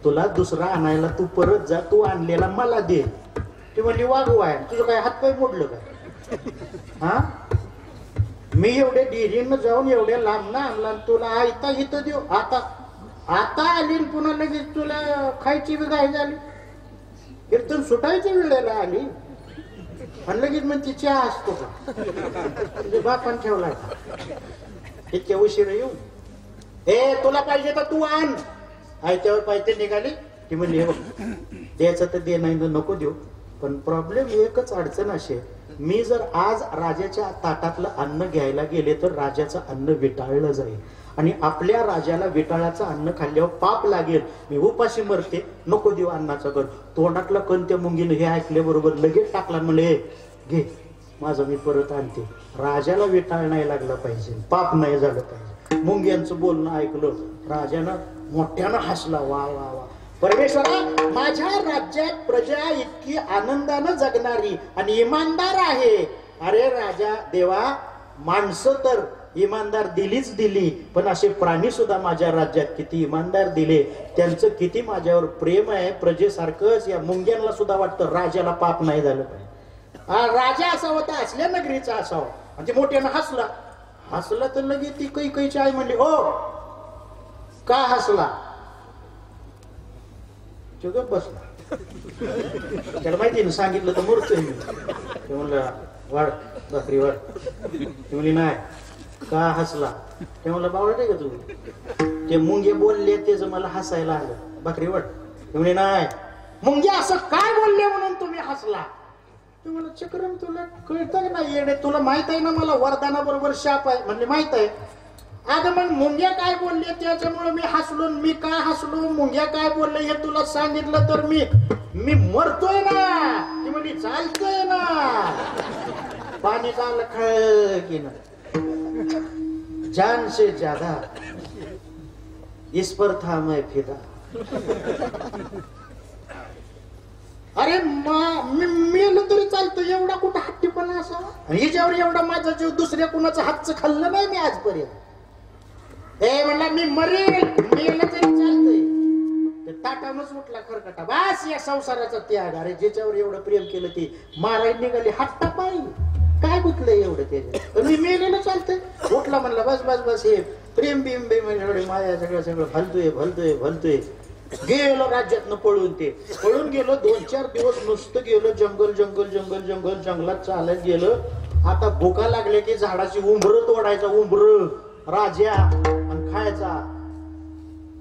तुला दुसरा आणायला तू परत जा, तू आणलेला मला दे. ती म्हणली वागवाय, तुझं काय हातपाय मोडलं काय? हा, मी एवढे डेरीनं जाऊन एवढ्या लांब ना आणला, तुला आयता इथं देऊ. आता आली पुन्हा लगेच तुला खायची बी घाई झाली. एकदम सुटायच्या वेळेला आली आणि लगेच मग तिची असतो का तुझ्या बापान ठेवला. इतक्या उशीर येऊ तुला पाहिजे तर तू आण. आयत्यावर पाहिजे निघाली ती म्हणली हे बघ द्यायचं तर दे नाही नको देऊ पण प्रॉब्लेम एकच अडचण अशी आहे मी जर आज राजाच्या ताटातलं अन्न घ्यायला गेले तर राजाचं अन्न विटाळलं जाईल आणि आपल्या राजाला विटाळाचं अन्न खाल्ल्यावर पाप लागेल. मी उपाशी मरते नको देऊ अन्नाचा कर. तोंडातला कण त्या मुंगीनं हे ऐकल्याबरोबर लगेच टाकला म्हणले घे माझं मी परत आणते. राजाला विटाळ नाही लागला पाहिजे पाप नाही झालं पाहिजे. मुंग्यांचं बोलणं ऐकलं राजानं मोठ्यानं हसला. वा वा वा परमेश्वरा माझ्या राज्यात प्रजा इतकी आनंदानं जगणारी आणि इमानदार आहे. अरे राजा देवा माणसं तर इमानदार दिलीच दिली पण असे प्राणी सुद्धा माझ्या राज्यात किती इमानदार दिले. त्यांचं किती माझ्यावर प्रेम आहे. प्रजेसारखंच या मुंग्यांना सुद्धा वाटतं राजाला पाप नाही झालं पाहिजे. राजा असावा तर असल्या नगरीचा असावा. आणि ते मोठ्यानं हसला. हसला तर लगेच ती कैकईची आई म्हणली ओ का हसला. गप बसला. त्याला माहिती ना सांगितलं तर मूर्त मी. ते म्हणलं वाढ भाकरी वाढ. ती म्हणली नाही का हसला. ते म्हणलं बावळट आहे का तू. ते मुंगे बोलले तेच मला हसायला आलं. भाकरी वाढ. ते म्हणले नाही मुंगे असं काय बोलले म्हणून तुम्ही हसला. ते म्हणलं चक्रम तुला कळतं का नाही येडे तुला माहित आहे ना मला वरदाना बरोबर शाप आहे. म्हणले माहित आहे. अगं मग मुंग्या काय बोलले त्याच्यामुळे मी हसलो. मी काय हसलो मुंग्या काय बोलले हे तुला सांगितलं तर मी मरतोय ना. ती म्हणली चालतोय ना पाणी चाललं खळ की ना जान से ज्यादा इस पर था मैं फिदा. अरे मी मेलं तरी चालतो एवढा कुठं हट्टीपणा असावा. आणि हिच्यावर एवढा माझा जीव दुसऱ्या कुणाचं हातचं खाल्लं नाही मी आजपर्यंत. हे म्हणला मी मरेल मेलं तरी चालतंय. ते ताटानच उठला खरकटा. बस या संसाराचा त्याग. अरे ज्याच्यावर एवढं प्रेम केलं ती मारायला निघाली हट्टा पाहिजे काय गुतलंय एवढं त्याच्यात. मी मेलेलं चालतंय. उठला म्हणला बस बस बस हे प्रेम बिम बेम माया सगळं भलतोय भलतोय भलतोय. गेलो राज्यातनं पळून. ते पळून गेलो 2-4 दिवस नुसतं गेलो जंगल जंगल जंगल जंगल जंगलात चालत गेलं. आता भुका लागले की झाडाची उंबरं तोडायचा उंबर राजा आणि खायचा.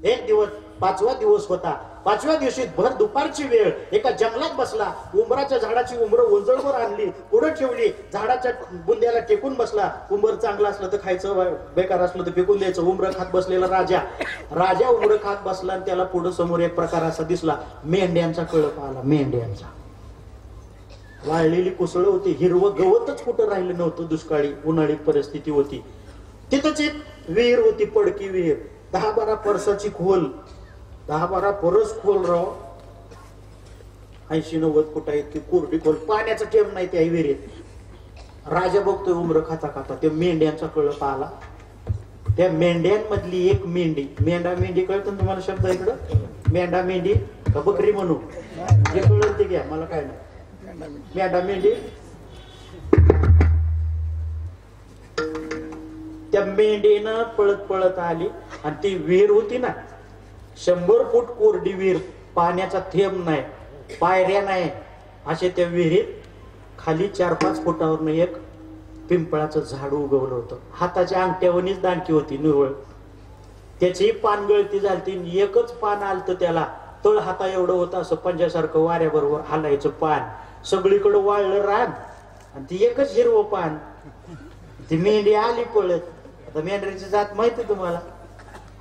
एक दिवस 5वा दिवस होता. 5व्या दिवशी भर दुपारची वेळ एका जंगलात बसला. उंबराच्या झाडाची उंबरं उंजळवर आणली पुढे ठेवली. झाडाच्या बुंद्याला टेकून बसला. उंबर चांगलं असलं तर खायचं बेकार असलं तर फेकून द्यायचं. उंबर खात बसलेला राजा उंबर खात बसला आणि त्याला पुढे समोर एक प्रकार असा दिसला मेंढ्यांचा कळप आला. मेंढ्यांचा वाळलेली कुसळ होती. हिरवं गवतच कुठं राहिलं नव्हतं. दुष्काळी उन्हाळी परिस्थिती होती. तिथंच एक विहीर होती पडकी विहीर. 10-12 परसाची खोल 10-12 परस खोल राव. 80-90 फुटा इतकी कोरडी खोल. पाण्याचा टेम नाही त्या विहिरीत. राजा बघतोय उमर खाता खाता ते मेंढ्यांचा कळप आला. त्या मेंढ्यांमधली एक मेंढी मेंढी कळतं ना तुम्हाला शब्द इकडं. मेंढा मेंढी का बकरी म्हणू जे कळलं ते घ्या मला काय नाही. मेंढा मेंढी त्या मेंढीनं पळत पळत आली आणि ती विहीर होती ना 100 फूट कोरडी विहीर. पाण्याचा थेंब नाही पायऱ्या नाही. असे त्या विहिरीत खाली 4-5 फुटावरनं एक पिंपळाचं झाड उगवलं होतं. हाताच्या अंगठ्यावरच दांडकी होती निवळ. त्याची पान गळती झाली. एकच पान आलतं त्याला तळ हाता एवढं होतं. असं पंजासारखं वाऱ्याबरोबर हालायचं पान. सगळीकडं वाळलं रान आणि ती एकच हिरवं पान. ती मेंढी आली पळत. आता मेंढरीची जात माहिती तुम्हाला.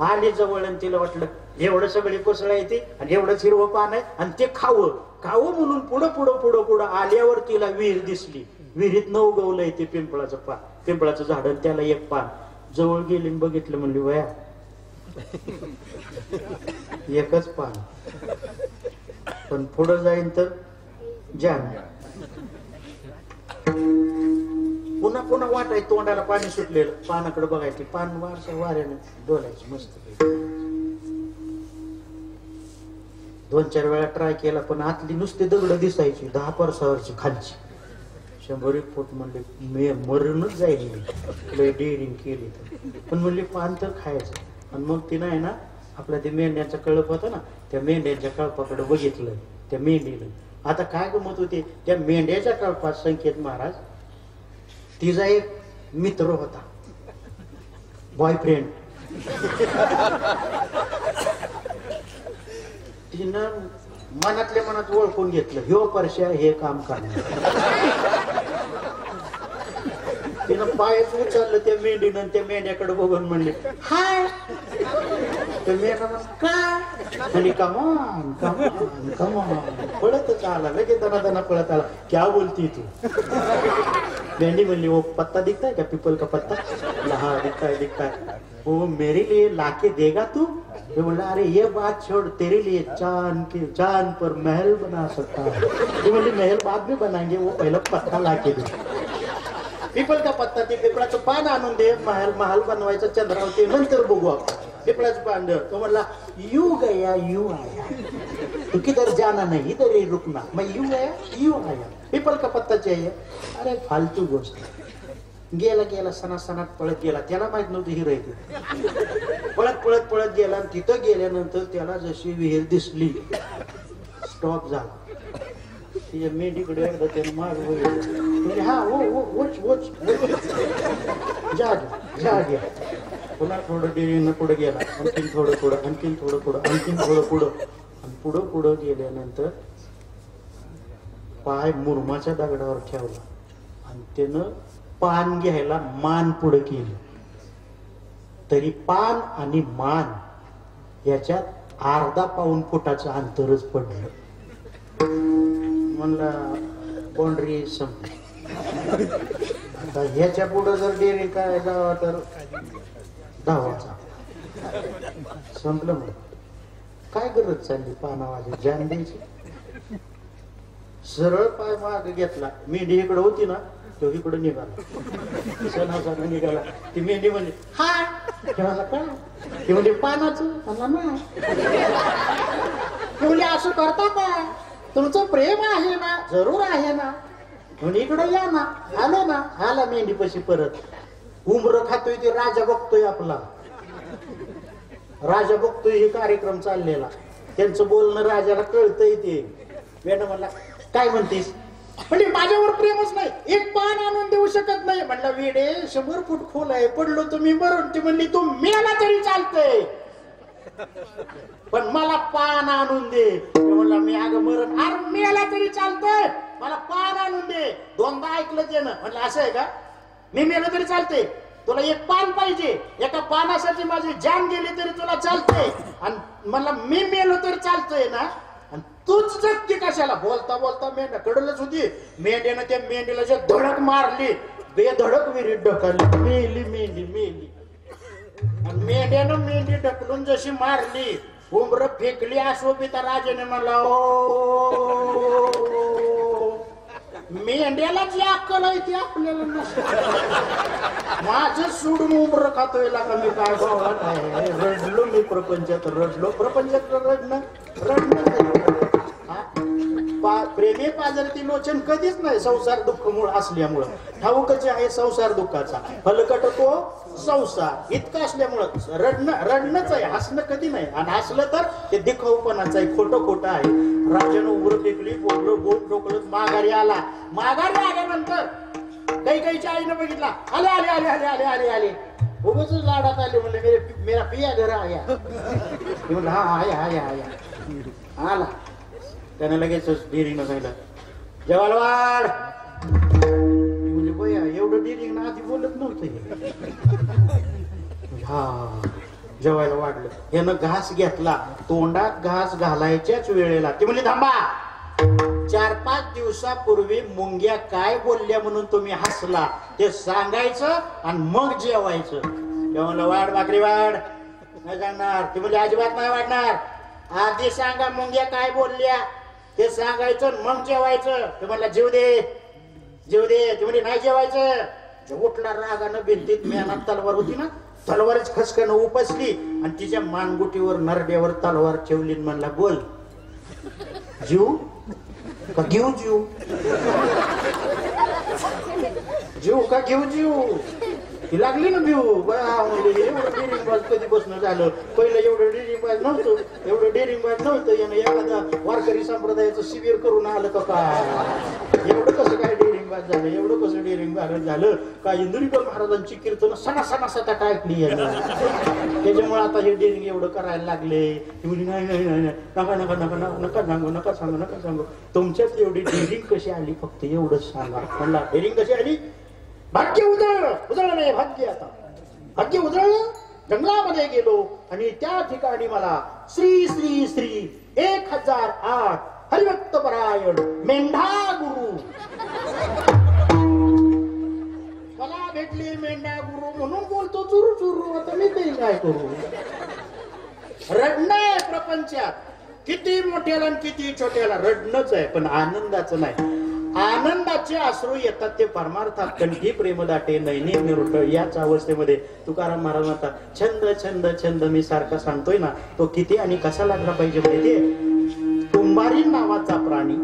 आली जवळ आणि तिला वाटलं एवढं सगळी कोसळ येते आणि एवढंच हिरवं पान आहे आणि ते खावं म्हणून पुढं आल्यावर तिला विहीर दिसली. विहिरीत न उगवलंय ते पिंपळाचं झाड. त्याला एक पान. जवळ गेली बघितलं म्हणली वया एकच पान पण पुढं जाईन तर जान. पुन्हा वाटाय तोंडाला पाणी सुटलेलं. पानाकडे बघायची. पान वाऱ्याने डोलायचं मस्त. 2-4 वेळा ट्राय केला पण आतली नुसती दगड दिसायची 10 परसावरची खालची. 100 फूट म्हणले मरूनच जाईल मी डेअरिंग केली तर. पण म्हणले पान तर खायचं. आणि मग ती नाही ना आपल्या ते मेंढ्यांचा कळप होता ना त्या मेंढ्यांच्या कळपाकडे बघितलं त्या मेंढीनं. आता काय गमत होती त्या मेंढ्याच्या कळपात संकेत महाराज तिचा एक मित्र होता. बॉयफ्रेंड. तिनं मनातल्या मनात ओळखून घेतलं, ह्यो परश्या हे काम करणार. तिनं पायच उचललं त्या मेंढीनं, त्या मेंढ्याकडे बघून म्हणले हाय. त्या मेंढ्या काय आणि कमान कमान कमान पळतच आला, लगेच दना पळत आला. क्या बोलती तू? मेंढी म्हणली वो पत्ता दिखता है क्या, पीपल का पत्ता? हाँ दिखता है. वो मेरे लिए लाके देगा तू? मैं बोला अरे ये बात छोड़, तेरे लिए चांद पर महल बना सकता है. तो बोली महल बाद में बनाएंगे, वो पहला पत्ता लाके दे. पिपल का पत्ता, ते पिपळाचं पान आणून दे, महल बनवायचं चंद्रावरती, नंतर बघू आपण. पिपळाचं पान दे. तो म्हणला यू गया यू आया, तू किधर जाना नहीं इधर ही रुकना, मैं यू गया यू आया. पिपल का पत्ता चाहिए. अरे फालतू गोष्ट. गेला सणात पळत गेला, त्याला माहित नव्हतं ही राहते. पळत गेला. तिथं गेल्यानंतर त्याला जशी विहीर दिसली, स्टॉप झाला. तिच्या मेंढीकडे एकदा त्याने माग म्हणजे हा वोच जा घ्या. पुन्हा थोडं डेरीनं पुढे गेला, आणखीन थोडं पुढं आणि पुढं गेल्यानंतर पाय मुरमाच्या दगडावर ठेवला आणि त्यानं पान घ्यायला मान पुढे केली. तरी पान आणि मान याच्यात अर्धा पाऊण फुटाचं अंतरच पडलं. म्हणला बाउंड्री संपली. आता ह्याच्या पुढे जर डेअरी काय जावा तर धावाचा संपलं. मग काय गरज चालली पानावाजी जान द्यायची. सरळ पाय माग घेतला. मेंढी इकडे होती ना, तो इकडे निघाला, सणाचा निघाला. ती मेंढी म्हणली हाय. ठेवायला काय? ती म्हणजे पानाचं. म्हणला नाही. म्हणजे असं करता काय? तुमचं प्रेम आहे ना? जरूर आहे ना. म्हणजे इकडे या ना. आलो ना. आला मेंढी पशी परत. उमर खातोय ते राजा बघतोय आपला. राजा बघतोय हे कार्यक्रम चाललेला. त्यांचं बोलणं राजाला कळतंय. ते वेण म्हणला काय म्हणतेस? म्हणजे माझ्यावर प्रेमच नाही, एक पान आणून देऊ शकत नाही. म्हणलं वेडे 100 फूट खोल आहे, पडलो तुम्ही मरून. ती म्हणली तू मेला तरी चालतंय, पण मला पान आणून दे. म्हणला मी अगं मरण. अरे मेला तरी चालतंय, मला पान आणून दे. दोनदा ऐकलं त्यानं. म्हणलं असं आहे का? मी मेलो तरी चालते, तुला एक पान पाहिजे. एका पानासाठी माझी जान गेली तरी तुला चालते. आणि मला मी मेलो तरी चालतंय ना. आणि तूच जगती कशाला? बोलता मेंढ्या कडलच होती. मेंढ्यानं त्या मेंढीला जे धडक मारली, बेधडक विहिरीत ढकलली. मेली. आणि मेंढ्यानं मेंढी ढकलून जशी मारली, उमर फेकली. अशोभिता राजाने म्हणला ओ मेंढ्याला जी अक्कल आहे ती आपल्याला नसते. माझं सोडून उमर खातोय लागा मी काय भावात आहे. रडलो मी प्रपंचात रडणं प्रेमे पाजरती लोचन कधीच नाही. संसार दुःख मूळ असल्यामुळं ठाऊकच आहे संसार दुःखाचा. फलकट तो संसार इतका असल्यामुळं रडणंच आहे, हसणं कधी नाही. आणि हसलं तर ते दिखाऊपणाचं आहे, खोटं आहे. राजानं उभं फेकली, बोललं बोट ठोकलं, माघारी आल्यानंतर कैकेयीच्या आईनं बघितला. आले उभच लाडात आले. म्हणले मेरा पिया घर आया. म्हणलं हा आया आला. त्याने लगेच डेअरिंग सांगितलं जेवायला वाढ. म्हणजे बया एवढं डेअरिंग ना आधी बोलत नव्हतं. हा जेवायला वाढलं. यानं घास घेतला, तोंडात घास घालायच्याच वेळेला ती म्हणली थांबा. 4-5 दिवसापूर्वी मुंग्या काय बोलल्या म्हणून तुम्ही हसला ते सांगायचं आणि मग जेवायचं. जेवणला वाढ भाकरी वाढ. नाही जाणार. ती म्हणजे अजिबात नाही वाढणार. आधी सांगा मुंग्या काय बोलल्या ते सांगायचं मग जेवायचं. ते म्हणला जीव दे. ते म्हणजे नाही जेवायचं. उठला रागानं भिंतीत. मेहनत तलवार होती ना, तलवारच खसकानं उपसली आणि तिच्या मानगुटीवर नरड्यावर तलवार ठेवली. म्हणला बोल जीव का घेऊ जीव का घेऊ जीव. ती लागली ना भिऊ. एवढं डेअरिंग बाज कधी बसणं झालं. पहिलं एवढं डेअरिंग बाज नव्हतं. यानं एखादा वारकरी संप्रदायाचं शिबिर करून आलं का काय. एवढं कसं काय डेअरिंग डेअरिंग बाद झालं. एवढं कसं डेअरिंग बाद झालं का इंदुरीकर महाराजांची कीर्तन सणा सणा सताट ऐकली त्याच्यामुळे आता हे डेअरिंग एवढं करायला लागले. नका नका नका नका सांगू नका सांगू नका सांगू. तुमच्यात एवढी डेअरिंग कशी आली फक्त एवढंच सांगा. म्हणला डेअरिंग कशी आली? भाग्य उजळलं नाही भाग्य. आता भाग्य उजळलं. जंगलामध्ये गेलो आणि त्या ठिकाणी मला श्री श्री श्री 1008 हरिभक्त परायण मेंढा गुरु मला भेटले. मेंढा गुरु म्हणून बोलतो चुरू चुरू. आता मी तरी काय करू? रडणं प्रपंचात किती मोठ्याला आणि किती छोट्याला रडणंच आहे, पण आनंदाचं नाही. आनंदाचे अश्रू येतात ते परमार्थात कंठी प्रेम दाटे नैनी निरुट. याच अवस्थेमध्ये तुकाराम महाराज म्हणतात छंद छंद छंद. मी सारखा सांगतोय ना, तो किती आणि कसा लागला पाहिजे माहितीये? कुंभारी नावाचा प्राणी,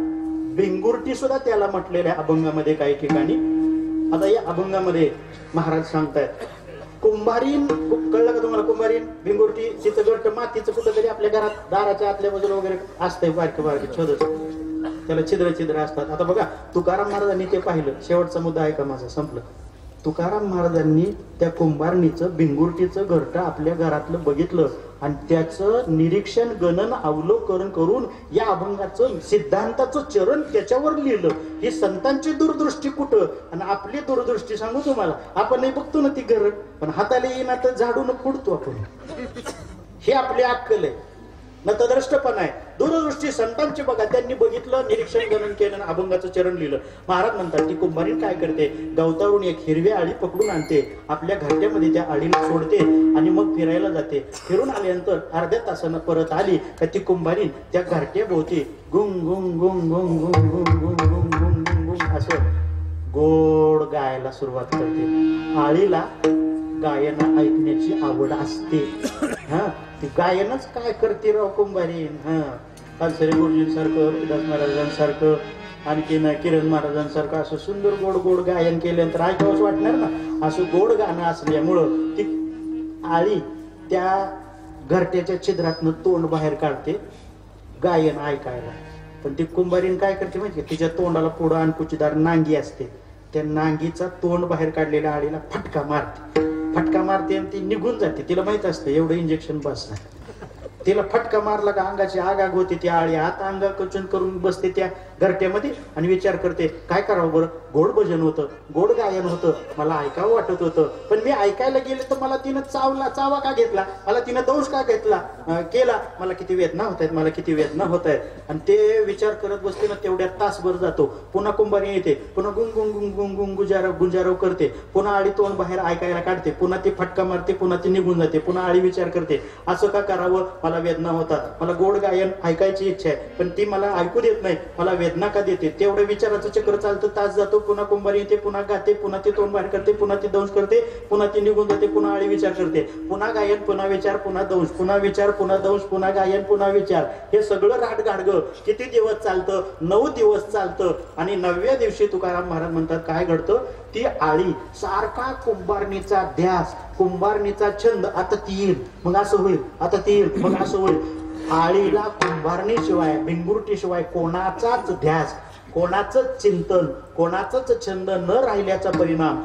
भिंगुर्टी सुद्धा त्याला म्हटलेल्या अभंगामध्ये काही ठिकाणी. आता या अभंगामध्ये महाराज सांगतायत कुंभारीन. कळलं का तुम्हाला? कुंभारीन भिंगुर्टी तिचं गट मातीचं कुठं तरी आपल्या घरात दाराच्या आतल्या बाजूला वगैरे असतंय बारके बारके छोटस, त्याला छिद्र छिद्र असतात. आता बघा तुकाराम महाराजांनी ते पाहिलं. शेवटचा मुद्दा आहे का माझा? संपलं. तुकाराम महाराजांनी त्या कुंभारणीचं भिंगुर्टीचं घरटं आपल्या घरातलं बघितलं आणि त्याचं निरीक्षण गणन अवलोकन करून या अभंगाचं सिद्धांताचं चरण त्याच्यावर लिहिलं. ही संतांची दूरदृष्टी कुठं आणि आपली दूरदृष्टी सांगू तुम्हाला. आपणही बघतो ना ती घर, पण हाताला येईना तर झाडून पुडतो आपण. हे आपली अक्कल आहे न तदृष्टपण आहे. दूरदृष्टी संतांची बघा. त्यांनी बघितलं, निरीक्षण गणन केलं, अभंगाचं चरण लिहिलं. महाराज म्हणतात ती कुंभारीण काय करते? गवतावरून एक हिरवी आळी पकडून आणते, आपल्या घरट्यामध्ये त्या आळीला सोडते आणि मग फिरायला जाते. फिरून आल्यानंतर अर्ध्या तासानं परत आली का ती कुंभारीण त्या घरट्या भोवती गुंग गुंग गुंग गुंग गुंग गुंग गुंग गुंग गुंग गुंग गुंग असं गोड गायला सुरुवात करते. आळीला गायन ऐकण्याची आवड असते. हा, ती गायनच काय करते राव कुंभारीण. हा, कालसरे गुरुजींसारखं, विलास महाराजांसारखं, आणखी किरण महाराजांसारखं असं सुंदर गोड गोड गायन केल्यानंतर ऐकावंच वाटणार ना. असं गोड गाणं असल्यामुळं ती आळी त्या घरट्याच्या छिद्रातनं तोंड बाहेर काढते गायन ऐकायला. पण ती कुंभारीण काय करते माहिती? तिच्या तोंडाला पुढं अनकुचीदार नांगी असते. त्या नांगीचा तोंड बाहेर काढलेल्या आळीला फटका मारते. फटका मारते आणि ती निघून जाते. तिला माहित असतं एवढं इंजेक्शन बस नाही. तिला फटका मारला का अंगाची आग आग होते. ती आळी आता अंगा कचून करून बसते त्या घरट्यामध्ये आणि विचार करते काय करावं बरं. गोड भजन होतं, गोड गायन होतं, मला ऐकावं वाटत होतं, पण मी ऐकायला गेले तर मला तिनं चावा का घेतला, मला तिनं दंश का घेतला केला, मला किती वेदना होत आहेत, मला किती वेदना होत आहेत. आणि ते विचार करत बसते ना तेवढ्यात तासभर जातो. पुन्हा कुंभारी येते, पुन्हा गुंग गुंग गुंग गुंग गुंग गुंजारव करते, पुन्हा आळी तोंड बाहेर ऐकायला काढते, पुन्हा ती फटका मारते, पुन्हा ती निघून जाते. पुन्हा आळी विचार करते असं का करावं, मला वेदना होतात, मला गोड गायन ऐकायची इच्छा आहे, पण ती मला ऐकू देत नाही, मला वेदना का देते. तेवढं विचाराचं चक्र चालतं, तास जातो. पुन्हा कुंभारी येते, पुन्हा गाते, पुन्हा ती तोंड बाहेर करते, पुन्हा ती दंश करते, पुन्हा ती निघून जाते. पुन्हा आळी विचार करते, पुन्हा गायन, पुन्हा विचार, पुन्हा दंश, पुन्हा विचार, पुन्हा दंश, पुन्हा गायन, पुन्हा विचार. हे सगळं राटगाडगं किती दिवस चालतं? 9 दिवस चालतं. आणि 9व्या दिवशी तुकाराम महाराज म्हणतात काय घडतं? ती आळी सारखा कुंभारणीचा ध्यास, कुंभारणीचा छंद. आता ती येईल मग असं होईल, आता ती येईल मग असं होईल. आळीला कुंभारणी शिवाय, भिंगुर्टी शिवाय कोणाचाच ध्यास, कोणाचंच चिंतन, कोणाचाच छंद न राहिल्याचा परिणाम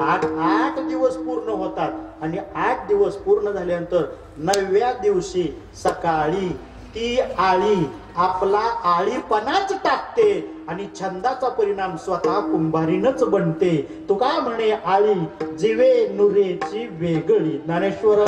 8 दिवस पूर्ण होतात. आणि 8 दिवस पूर्ण झाल्यानंतर 9व्या दिवशी सकाळी ती आळी आपला आळीपणाच टाकते आणि छंदाचा परिणाम स्वतः कुंभारीनच बनते. तू काय म्हणे आळी जीवे नुरेची वेगळी. ज्ञानेश्वर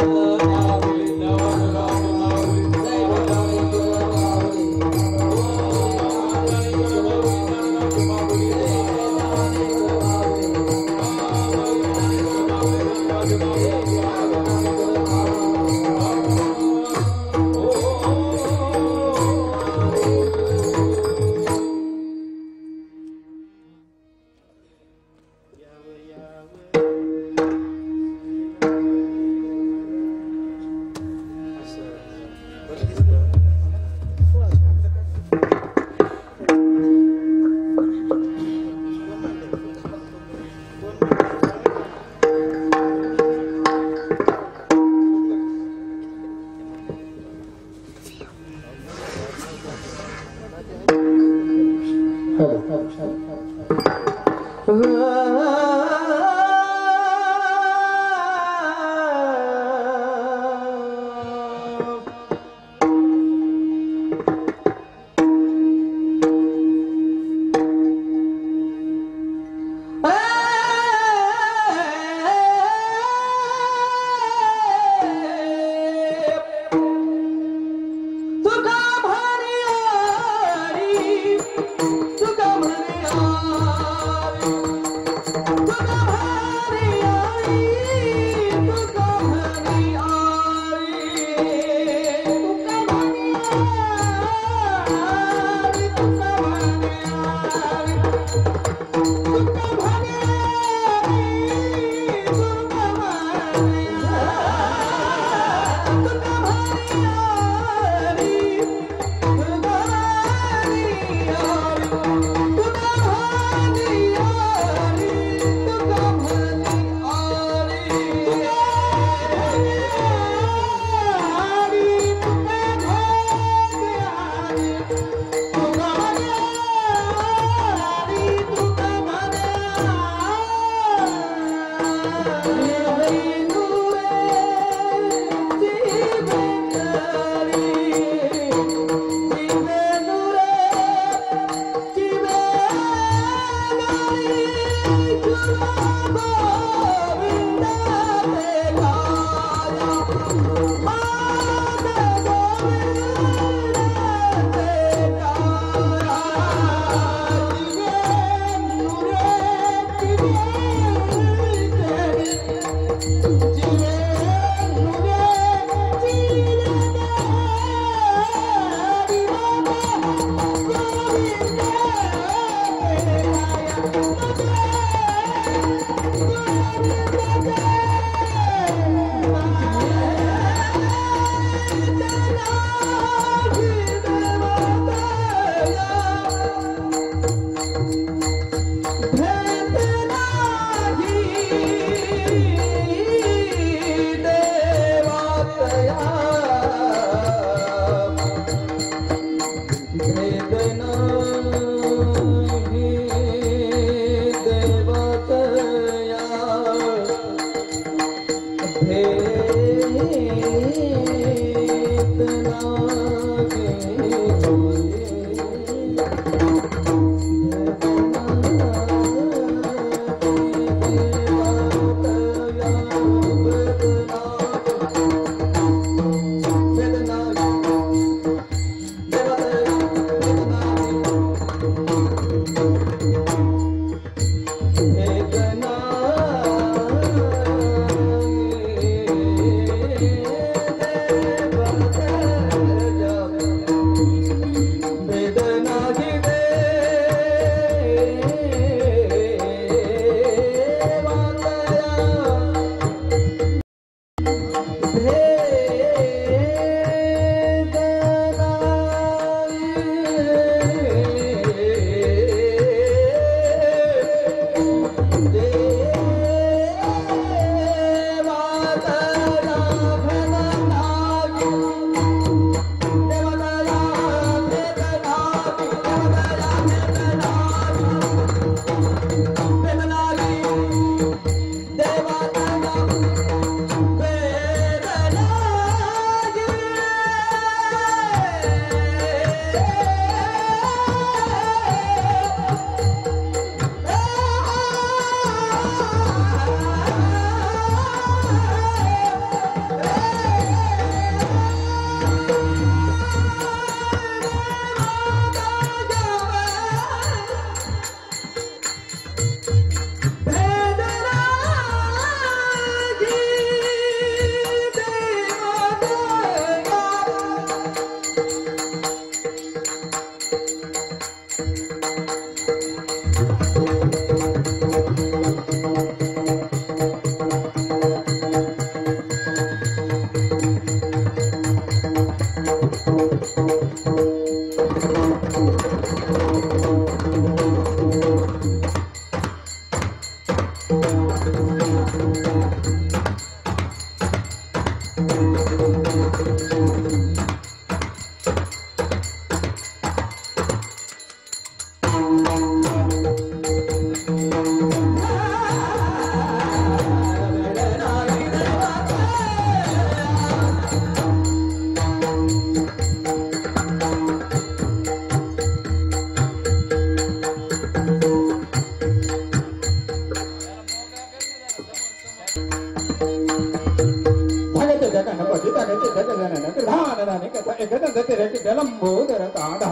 निकटलंबोदरताधा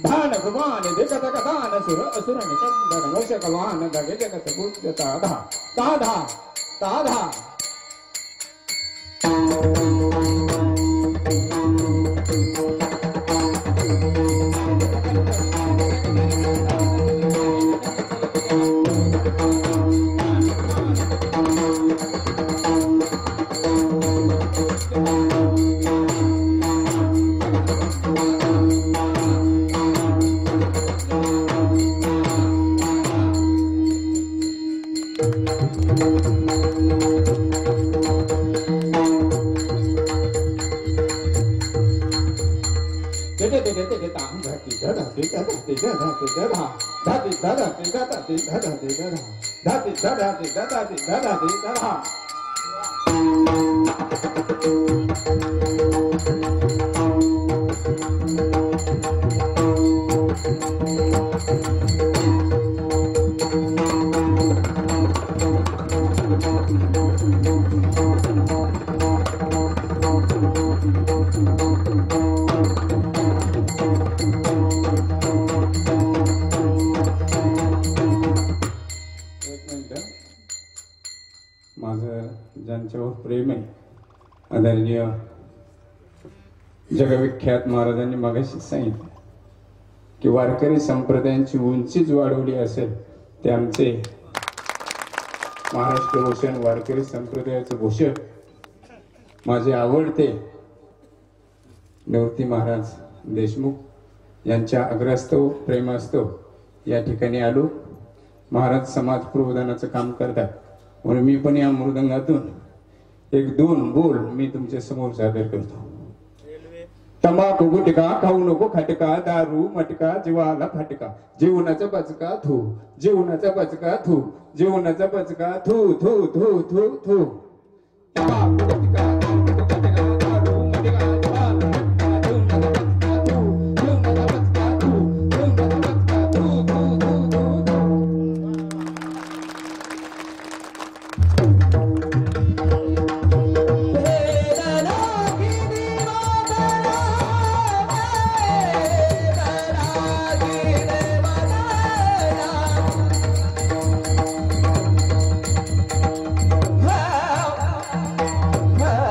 धान भगवान दिकत कदान सुर असुर निकंदन वशकवान दगे जगत पूज्यताधा ताधा ताधा ज्यांच्यावर प्रेम आहे आदरणीय जगविख्यात महाराजांनी मगाशी सांगितलं की वारकरी संप्रदायांची उंचीच वाढवली असेल ते आमचे महाराष्ट्र भूषण वारकरी संप्रदायाचे भूषण माझे आवडते नवती महाराज देशमुख यांच्या अग्रस्तव प्रेमास्तव या ठिकाणी आलो. महाराज समाज प्रबोधनाचं काम करतात म्हणून मी पण या मृदंगातून एक दोन बोल मी तुमच्या समोर सादर करतो. तंबाखू गुटखा खाऊ नको खटका दारू मटका जीवाला फटका जीवनाचा बचका थू जीवनाचा बचका थू जीवनाचा बचका थू थू थू थू थू तंबाखू गुटखा खाऊ नको खटका दारू मटका जीवाला फटका जीवनाचा बचका थू जीवनाचा बचका थू जीवनाचा बचका थू थू थू थू थू. Ha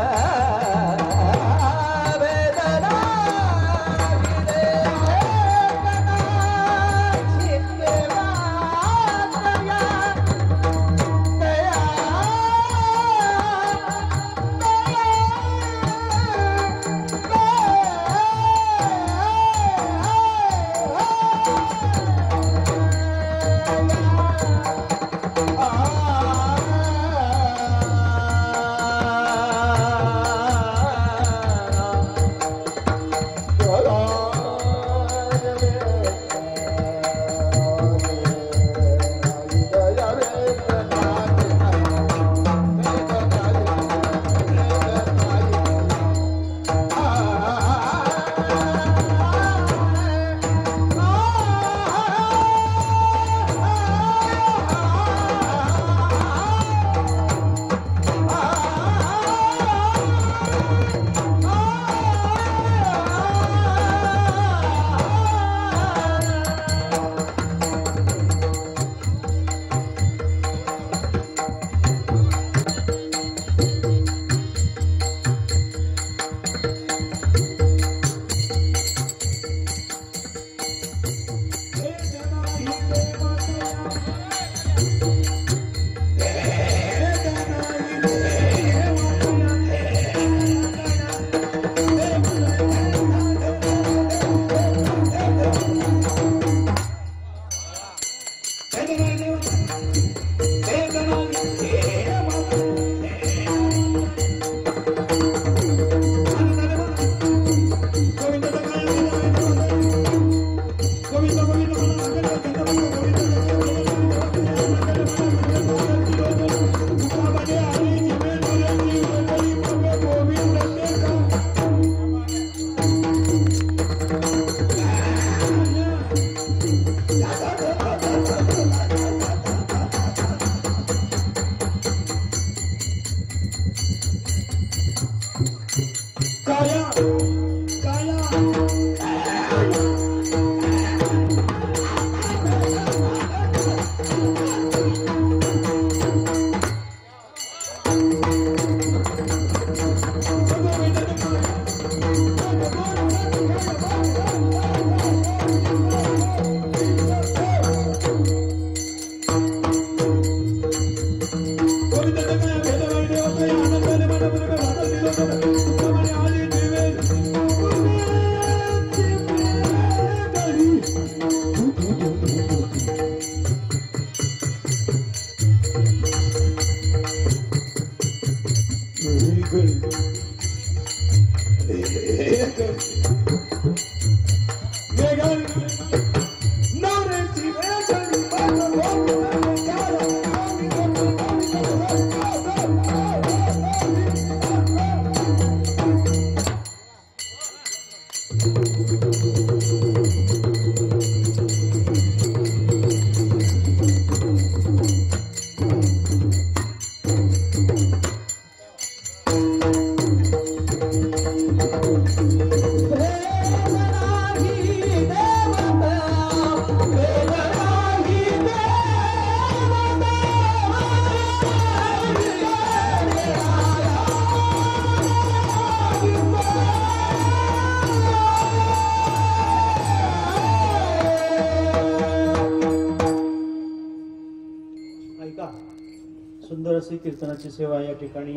सुंदर अशी कीर्तनाची सेवा या ठिकाणी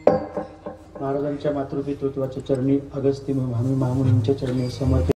महाराजांच्या मातृपितृत्वाच्या चरणी अगस्त्य महामुनींच्या चरणी समर्पित